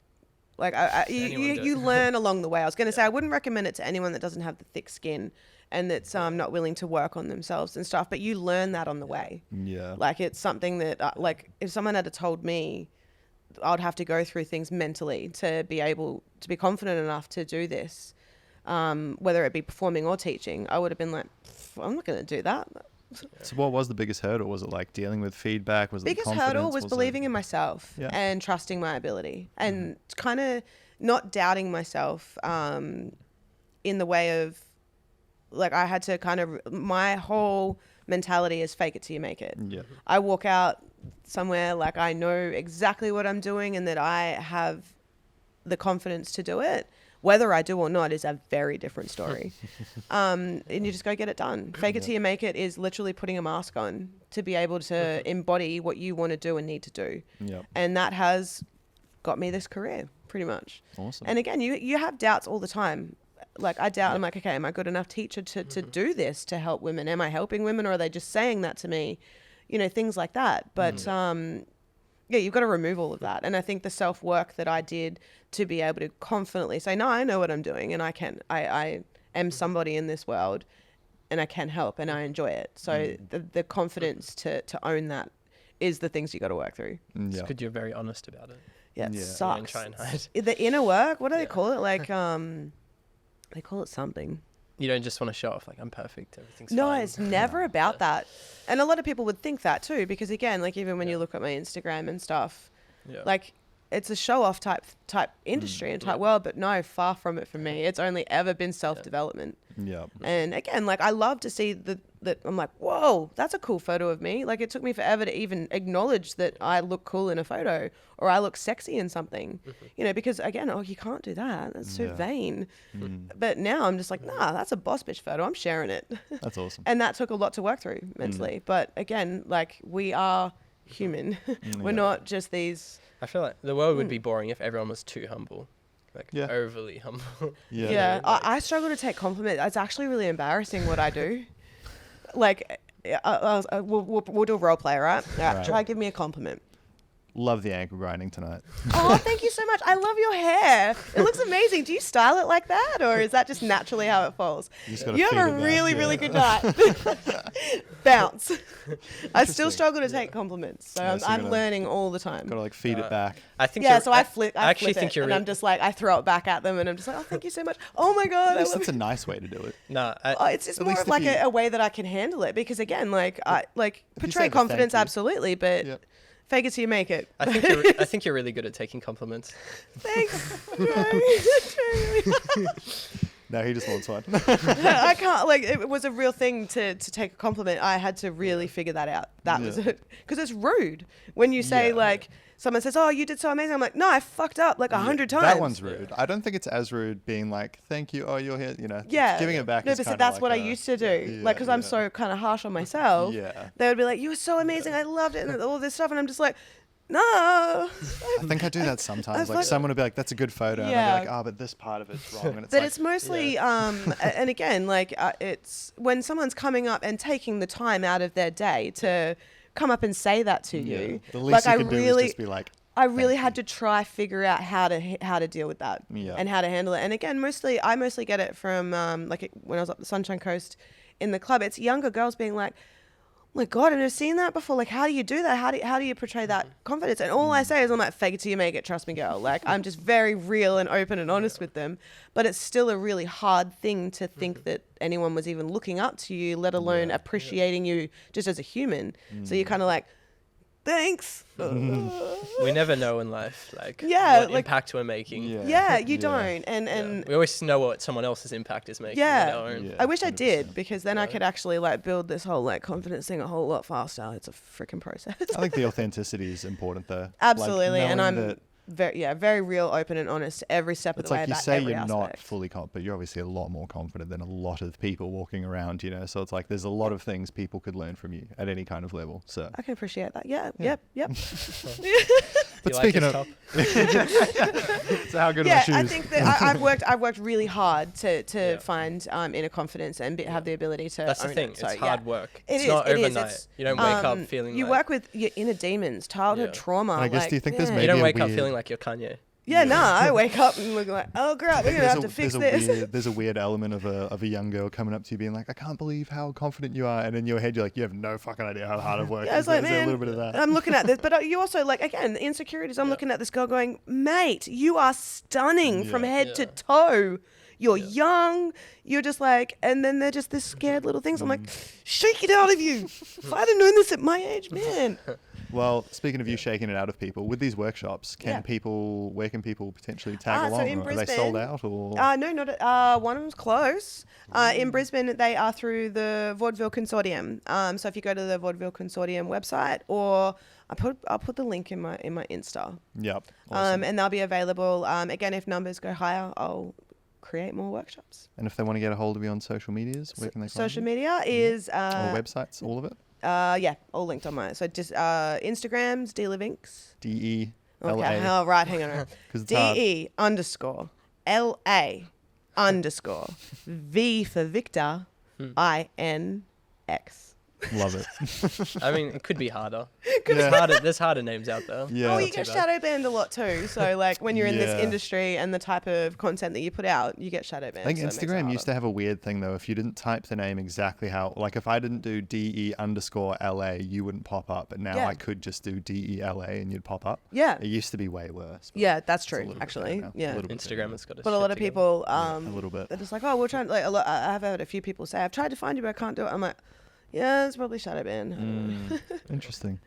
Like you learn along the way. I was going to say I wouldn't recommend it to anyone that doesn't have the thick skin and that's not willing to work on themselves and stuff. But you learn that on the way. Yeah. Like it's something that like if someone had told me I'd have to go through things mentally to be able to be confident enough to do this, whether it be performing or teaching, I would have been like, I'm not going to do that. So what was the biggest hurdle? Was it like dealing with feedback? Was it the Biggest confidence? hurdle was believing in myself Yeah. and trusting my ability and kind of not doubting myself in the way of like I had to kind of my whole mentality is fake it till you make it. Yeah. I walk out somewhere like I know exactly what I'm doing and that I have the confidence to do it. Whether I do or not is a very different story. And you just go get it done. Fake it till you make it is literally putting a mask on to be able to embody what you want to do and need to do. Yep. And that has got me this career pretty much. Awesome. And again, you have doubts all the time. like I doubt. I'm like, okay, am I good enough teacher to do this to help women? Am I helping women, or are they just saying that to me? You know, things like that. But yeah, you've got to remove all of that. And I think the self work that I did to be able to confidently say, no, I know what I'm doing, and I am somebody in this world, and I can help, and I enjoy it. So the confidence to own that is the things you got to work through. It's good you're very honest about it. Yeah, it You sucks. don't try and hide. The inner work, what do they call it? Like, they call it something. You don't just want to show off like I'm perfect, everything's No, fine. it's never about that. And a lot of people would think that too, because again, like even when you look at my Instagram and stuff, like it's a show off type industry and type world, but no, far from it for me. It's only ever been self-development. Yeah. And again, like I love to see that I'm like, whoa, that's a cool photo of me. Like it took me forever to even acknowledge that I look cool in a photo or I look sexy in something, you know, because again, you can't do that. That's so vain. But now I'm just like, nah, that's a boss bitch photo. I'm sharing it. That's awesome. And that took a lot to work through mentally. But again, like we are human. We're not just these. I feel like the world would be boring if everyone was too humble. Like Yeah. overly humble. Yeah, I struggle to take compliments. It's actually really embarrassing what I do. Like, we'll do a role play, right? Right. Try give me a compliment. Love the ankle grinding tonight. Oh, thank you so much. I love your hair. It looks amazing. Do you style it like that, or is that just naturally how it falls? You just gotta You feed have it a back, really, yeah. really good night. Bounce. I still struggle to take compliments, so Yeah, so you I'm gotta- learning all the time. Gotta like feed it back. I think Yeah, you're- so I flip actually it, think you're and I'm just like, I throw it back at them, and I'm just like, oh, thank you so much. Oh my God. At I least love that's a nice way to do it. No, it's just At more least of if like you- a way that I can handle it, because again, like I like If you say portray the confidence, thank you. absolutely, but Yep. fake it till you make it. I think you're really good at taking compliments. Thanks. No, he just wants one. I can't, like, it was a real thing to take a compliment. I had to really figure that out. That was it. Because it's rude when you say, Yeah. like, someone says, oh, you did so amazing. I'm like, no, I fucked up like 100 times. That one's rude. I don't think it's as rude being like, thank you, oh, you're here, you know. Yeah. Giving it back No, is but kind of that's like what I a- used to do. Yeah, Like, because I'm yeah. so kind of harsh on myself. Yeah. They would be like, you were so amazing. I loved it. And all this stuff. And I'm just like, no. I think I do that sometimes. Like like- someone will be like, that's a good photo. And Yeah. I'll be like, oh, but this part of it's wrong. And it's But like, it's mostly, and again, like it's when someone's coming up and taking the time out of their day to come up and say that to you. The least like you can do is just be like, I really "Thank had to try figure out how to deal with that Yeah. and how to handle it. And again, I mostly get it from like when I was up the Sunshine Coast in the club. It's younger girls being like, "Oh my God, I've never seen that before. Like, how do you do that? How do you portray that confidence?" And all I say is, I'm like, fake it till you make it. Trust me, girl. Like, I'm just very real and open and honest with them. But it's still a really hard thing to think that anyone was even looking up to you, let alone appreciating you just as a human. So you're kind of like, thanks. We never know in life, like Yeah, what like- impact we're making. Yeah, you don't. And We always know what someone else's impact is making. yeah, not our own. Yeah. I wish I 100%. did, because then I could actually like build this whole like confidence thing a whole lot faster. It's a freaking process. I think the authenticity is important though. Absolutely, Like, and knowing I'm that very real, open and honest every step of it's the way like you about say every you're not aspect. fully confident, but you're obviously a lot more confident than a lot of people walking around, you know. So it's like there's a lot of things people could learn from you at any kind of level. So, I can appreciate that. Yeah, yep. but You like speaking his of, top? so how good are Yeah, my shoes? I think that I've worked really hard to find inner confidence and have the ability to. That's the own thing. It. So, It's yeah. hard work. It It's is, not it is. overnight. It's, You don't wake up feeling You like... work with your inner demons, childhood trauma. And I guess, like, do you think there's yeah. maybe You don't a wake up weird- feeling like you're Kanye. Yeah, no, I wake up and look like, oh crap, we're gonna have to fix this. There's a weird element of a young girl coming up to you being like, I can't believe how confident you are, and in your head you're like, you have no fucking idea how hard I've worked. Yeah, it's like, There's a man, little bit of that. I'm looking at this, but you also like, again, insecurities. I'm looking at this girl going, mate, you are stunning from head to toe. You're young. You're just like, and then they're just this scared little things. I'm like, shake it out of you. If I'd have known this at my age, man. Well, speaking of you shaking it out of people, with these workshops, where can people potentially tag so along? in Or are they sold Brisbane- out? Or No, not one of them's close. In Brisbane, they are through the Vaudeville Consortium. So if you go to the Vaudeville Consortium website, or I'll put the link in my Insta. Yep. Awesome. And they'll be available. Again, if numbers go higher, I'll create more workshops. And if they want to get a hold of you on social medias, where can they find Social you? media is Or websites, all of it? all linked on mine. So just Instagram's Vinx. DELA. Okay, right, hang on. 'Cause it's hard. DE_LA_VINX. underscore V for Victor INX. Love it. I mean, it could be harder. Yeah. There's harder names out there. Yeah. Oh, you Not get too bad. shadow banned a lot too. So like when you're in this Yeah. industry and the type of content that you put out, you get shadow banned. I think so it makes it Instagram used to harder. have a weird thing though. If you didn't type the name exactly how, like if I didn't do DE_LA, you wouldn't pop up. But now Yeah. I could just do DELA and you'd pop up. Yeah. It used to be way worse. but Yeah, that's it's a true, little bit actually. better now. Yeah. A little bit Instagram better. has got a But a lot of people, a little bit. they're just like, oh, we're trying. Like, I've heard a few people say, I've tried to find you, but I can't do it. I'm like, yeah, it's probably shadow ban. Interesting.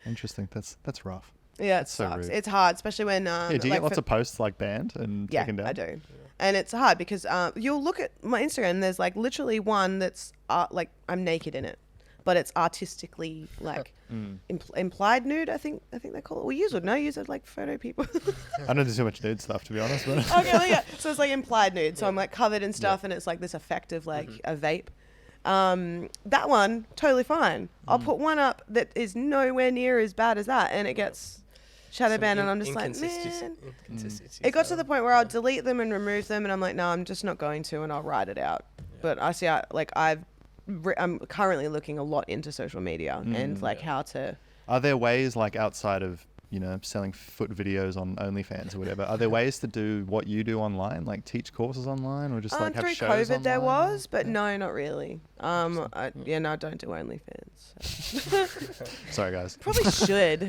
That's rough. Yeah, it That's so sucks. rude. It's hard, especially when. Yeah, do you like get lots for- of posts like banned and Yeah, taken down? I do. And it's hard because you'll look at my Instagram. And there's like literally one that's like I'm naked in it, but it's artistically like implied nude. I think they call it. We use it like photo people. I don't do too much nude stuff to be honest. But Okay, well, yeah. So it's like implied nude. So I'm like covered in stuff, and it's like this effective like a vape. That one totally fine. I'll put one up that is nowhere near as bad as that, and it gets shadow banned, and I'm just like, man. It got to the point where I'll delete them and remove them, and I'm like, no, I'm just not going to, and I'll write it out. But I see, I'm currently looking a lot into social media and like how to. are there ways like outside of selling foot videos on OnlyFans or whatever? Are there ways to do what you do online, like teach courses online, or just like have Through shows COVID there online? was, but no, not really. No, I don't do OnlyFans. So. Sorry guys. Probably should.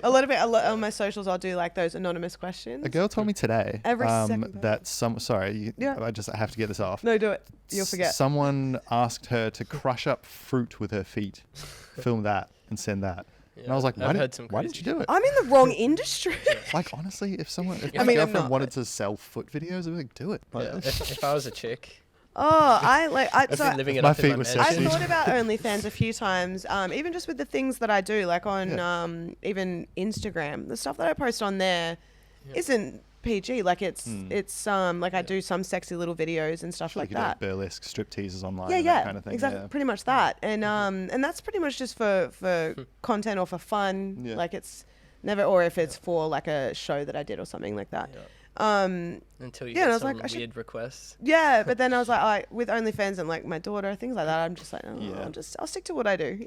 a lot on my socials, I'll do like those anonymous questions. A girl told me today Every second that sorry, Yeah. I have to get this off. No, do it. You'll forget. Someone asked her to crush up fruit with her feet, film that and send that. And I was like, why didn't you do it? I'm in the wrong industry. Like honestly, if my I mean, I'm girlfriend not, wanted but- to sell foot videos, I'd be like, do it. Yeah, if I was a chick, I've been living it My up in feet my were mansion. I sexy. thought about OnlyFans a few times, even just with the things that I do, like on even Instagram. The stuff that I post on there not PG. Like it's like I do some sexy little videos and stuff Sure, like you could do, that. burlesque strip teasers online, Yeah, and yeah, that kind of thing. exactly, Yeah. pretty much that, and that's pretty much just for content or for fun. Yeah. Like it's never, or if it's for like a show that I did or something like that. until you Yeah, and I get was some like, I should- weird requests. Yeah, but then I was like, with OnlyFans and like my daughter, things like that, I'm just like, Yeah. I'll stick to what I do.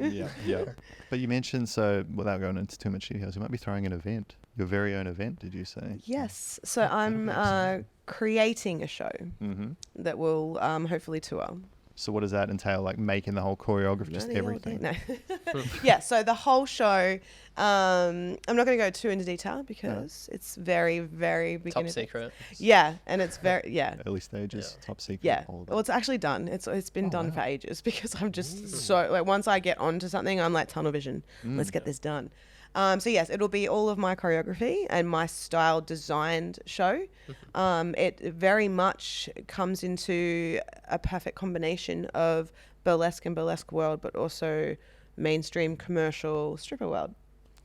Yeah. But you mentioned, so without going into too much details, you might be throwing an event, your very own event, did you say? Yes, so I'm creating a show Mm-hmm. that will hopefully tour. So what does that entail? Like making the whole choreography, just None of your everything? No. Yeah, so the whole show, I'm not going to go too into detail because it's very, very Top beginning. secret. Yeah, and it's very, Early stages, top secret. Yeah. all of that. Well, it's actually done. It's been done wow. for ages because I'm just so like once I get onto something, I'm like tunnel vision. Let's get this done. So yes, it'll be all of my choreography and my style designed show. It very much comes into a perfect combination of burlesque and burlesque world, but also mainstream commercial stripper world.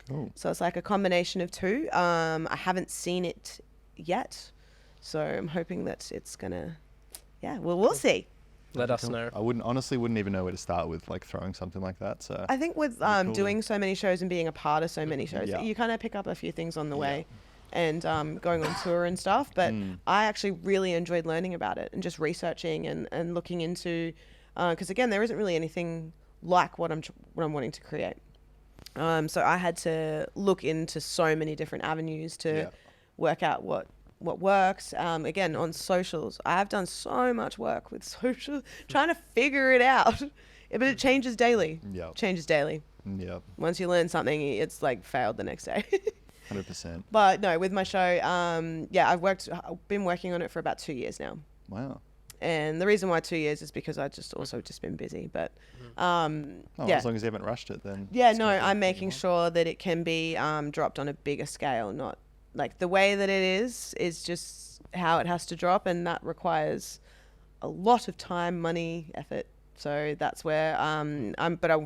Cool. So it's like a combination of two. I haven't seen it yet, so I'm hoping that it's gonna. Yeah, well, we'll see. Let us know. I wouldn't even know where to start with like throwing something like that. So I think with cool. doing so many shows and being a part of so many shows, Yeah. you kind of pick up a few things on the way, and going on tour and stuff. But I actually really enjoyed learning about it and just researching and looking into, because again, there isn't really anything like what I'm wanting to create. So I had to look into so many different avenues to work out what works. Again, on socials, I've done so much work with social, trying to figure it out. But it changes daily. Yep. Changes daily. Yep. Once you learn something, it's like failed the next day. 100%. But no, with my show, I've been working on it for about 2 years now. Wow. And the reason why 2 years is because I just been busy. But As long as you haven't rushed it, then. yeah, it's no, gonna be I'm pretty making long. sure that it can be dropped on a bigger scale, not like the way that it is just how it has to drop, and that requires a lot of time, money, effort. So that's where I'm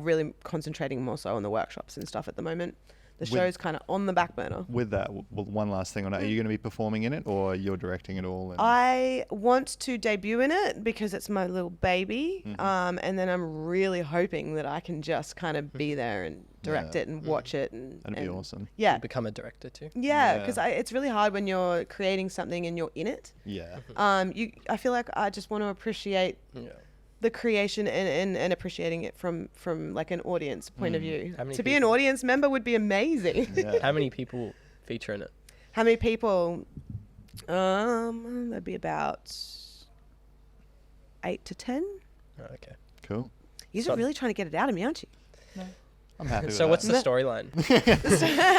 really concentrating more so on the workshops and stuff at the moment. The show's kind of on the back burner. With that, well, one last thing on it. Are you going to be performing in it, or you're directing it all? And I want to debut in it because it's my little baby, and then I'm really hoping that I can just kind of be there and direct it and watch it. That'd be awesome. Yeah. Become a director too. Yeah, Yeah. because it's really hard when you're creating something and you're in it. Yeah. I feel like I just want to appreciate Yeah. the creation and appreciating it from like an audience point of view. How many To be an people- audience member would be amazing. Yeah. How many people feature in it? How many people? That'd be about 8 to 10. Oh, okay. Cool. You're So- really trying to get it out of me, aren't you? I'm happy with So what's that. the storyline?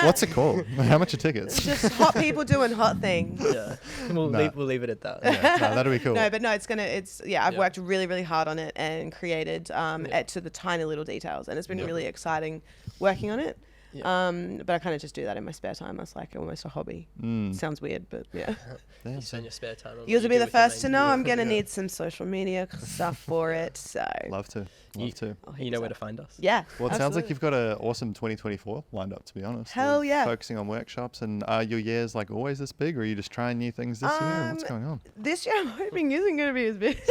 What's it called? How much are tickets? Just hot people doing hot things. Yeah. We'll Nah. leave it at that. Yeah, no, that'd be cool. No, but no, I've Yeah. worked really, really hard on it and created it to the tiny little details, and it's been really exciting working on it. Yeah. But I kind of just do that in my spare time. It's like almost a hobby. Sounds weird, but yeah. Yeah, You spend your spare time on You'll what be you the do with your first to main know. career. I'm gonna need some social media stuff for it. So love to. Love to. I'll hit You know us where up. to find us. Yeah. Well, it sounds like absolutely. you've got an awesome 2024 lined up, to be honest. Hell With yeah. Focusing on workshops. And are your years like always this big, or are you just trying new things this year? What's going on? This year I'm hoping isn't going to be as big.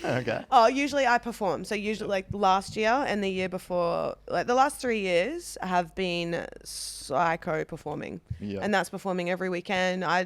Okay. Oh, usually I perform. So usually like last year and the year before, like the last 3 years have been psycho performing. Yeah. And that's performing every weekend. I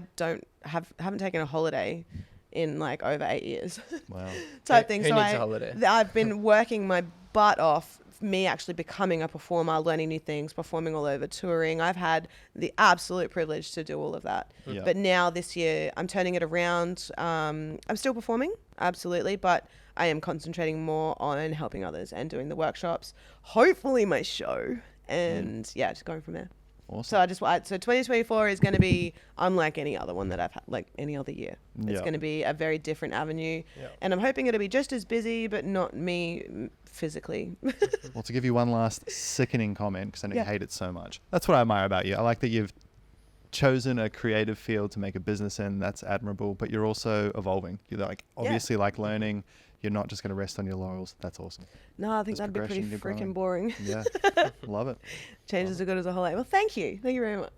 haven't taken a holiday in like over 8 years Wow. type Who thing. needs So a holiday? I've been working my butt off, me actually becoming a performer, learning new things, performing all over, touring. I've had the absolute privilege to do all of that. Yeah. But now this year I'm turning it around. I'm still performing, absolutely, but I am concentrating more on helping others and doing the workshops, hopefully my show, and yeah, just going from there. Awesome. So 2024 is going to be unlike any other one that I've had, like any other year. It's Yeah. going to be a very different avenue, Yeah. and I'm hoping it'll be just as busy, but not me physically. Well, to give you one last sickening comment, because I know Yeah. you hate it so much. That's what I admire about you. I like that you've chosen a creative field to make a business in. That's admirable. But you're also evolving. You're like obviously like learning. You're not just going to rest on your laurels. That's awesome. No, I think There's that'd be pretty progression, you're freaking growing. boring. Yeah. Love it. Change is as good as a whole lot. Well, thank you very much.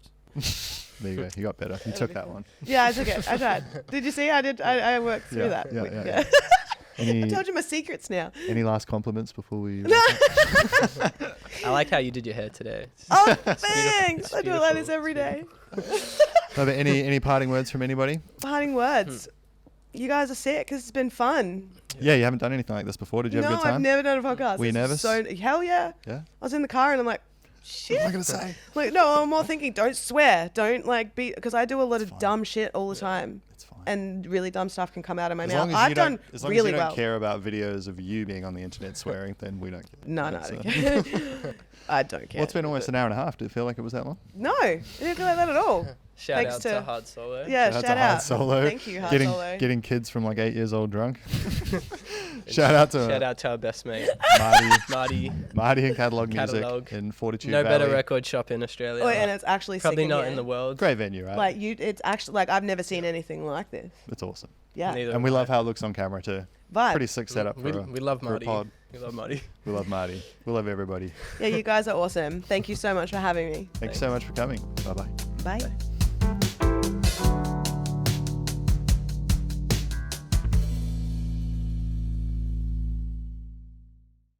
There you go. You got better. You took that one. Yeah, I took it. I tried. Did you see? I worked through Yeah, that. yeah. I Any, told you my secrets now. any last compliments before we... I like how you did your hair today. Oh, beautiful. thanks. It's I do it like beautiful. this every day. No, but any parting words from anybody? Parting words. You guys are sick because it's been fun. Yeah, you haven't done anything like this before. Did you have No, a good time? I've never done a podcast. Were you This is nervous? So hell yeah. Yeah. I was in the car and I'm like, shit. What am I going to say? Like, no, I'm more thinking, don't swear. Don't like be, because I do a lot of fine. dumb shit all the time. It's fine. And really dumb stuff can come out of my As mouth. long as I've you done don't, as long really as you don't well. care about videos of you being on the internet swearing, then we don't care. No, I So- don't care. I don't care. Well, it's been almost an hour and a half. Did it feel like it was that long? No, I didn't feel like that at all. Shout Thanks out to- to Hard Solo. Yeah, Shout shout to Hard out. Solo. Thank you, Hard getting, Solo. Getting kids from like 8 years old drunk. Shout out to Shout out to our best mate, Marty Marty. and Catalog Catalog. Music in Fortitude No Valley. better record shop in Australia. Oh, and it's actually Probably sick not here. in the world. Great venue, right? Like it's actually like I've never seen anything like this. It's awesome. Yeah, Neither And we have love I. how it looks on camera too. vibe. Pretty sick setup for We love for a Marty. pod. We love Marty. We love Marty. We love everybody. Yeah, you guys are awesome. Thank you so much for having me. Thanks so much for coming. Bye-bye. Bye.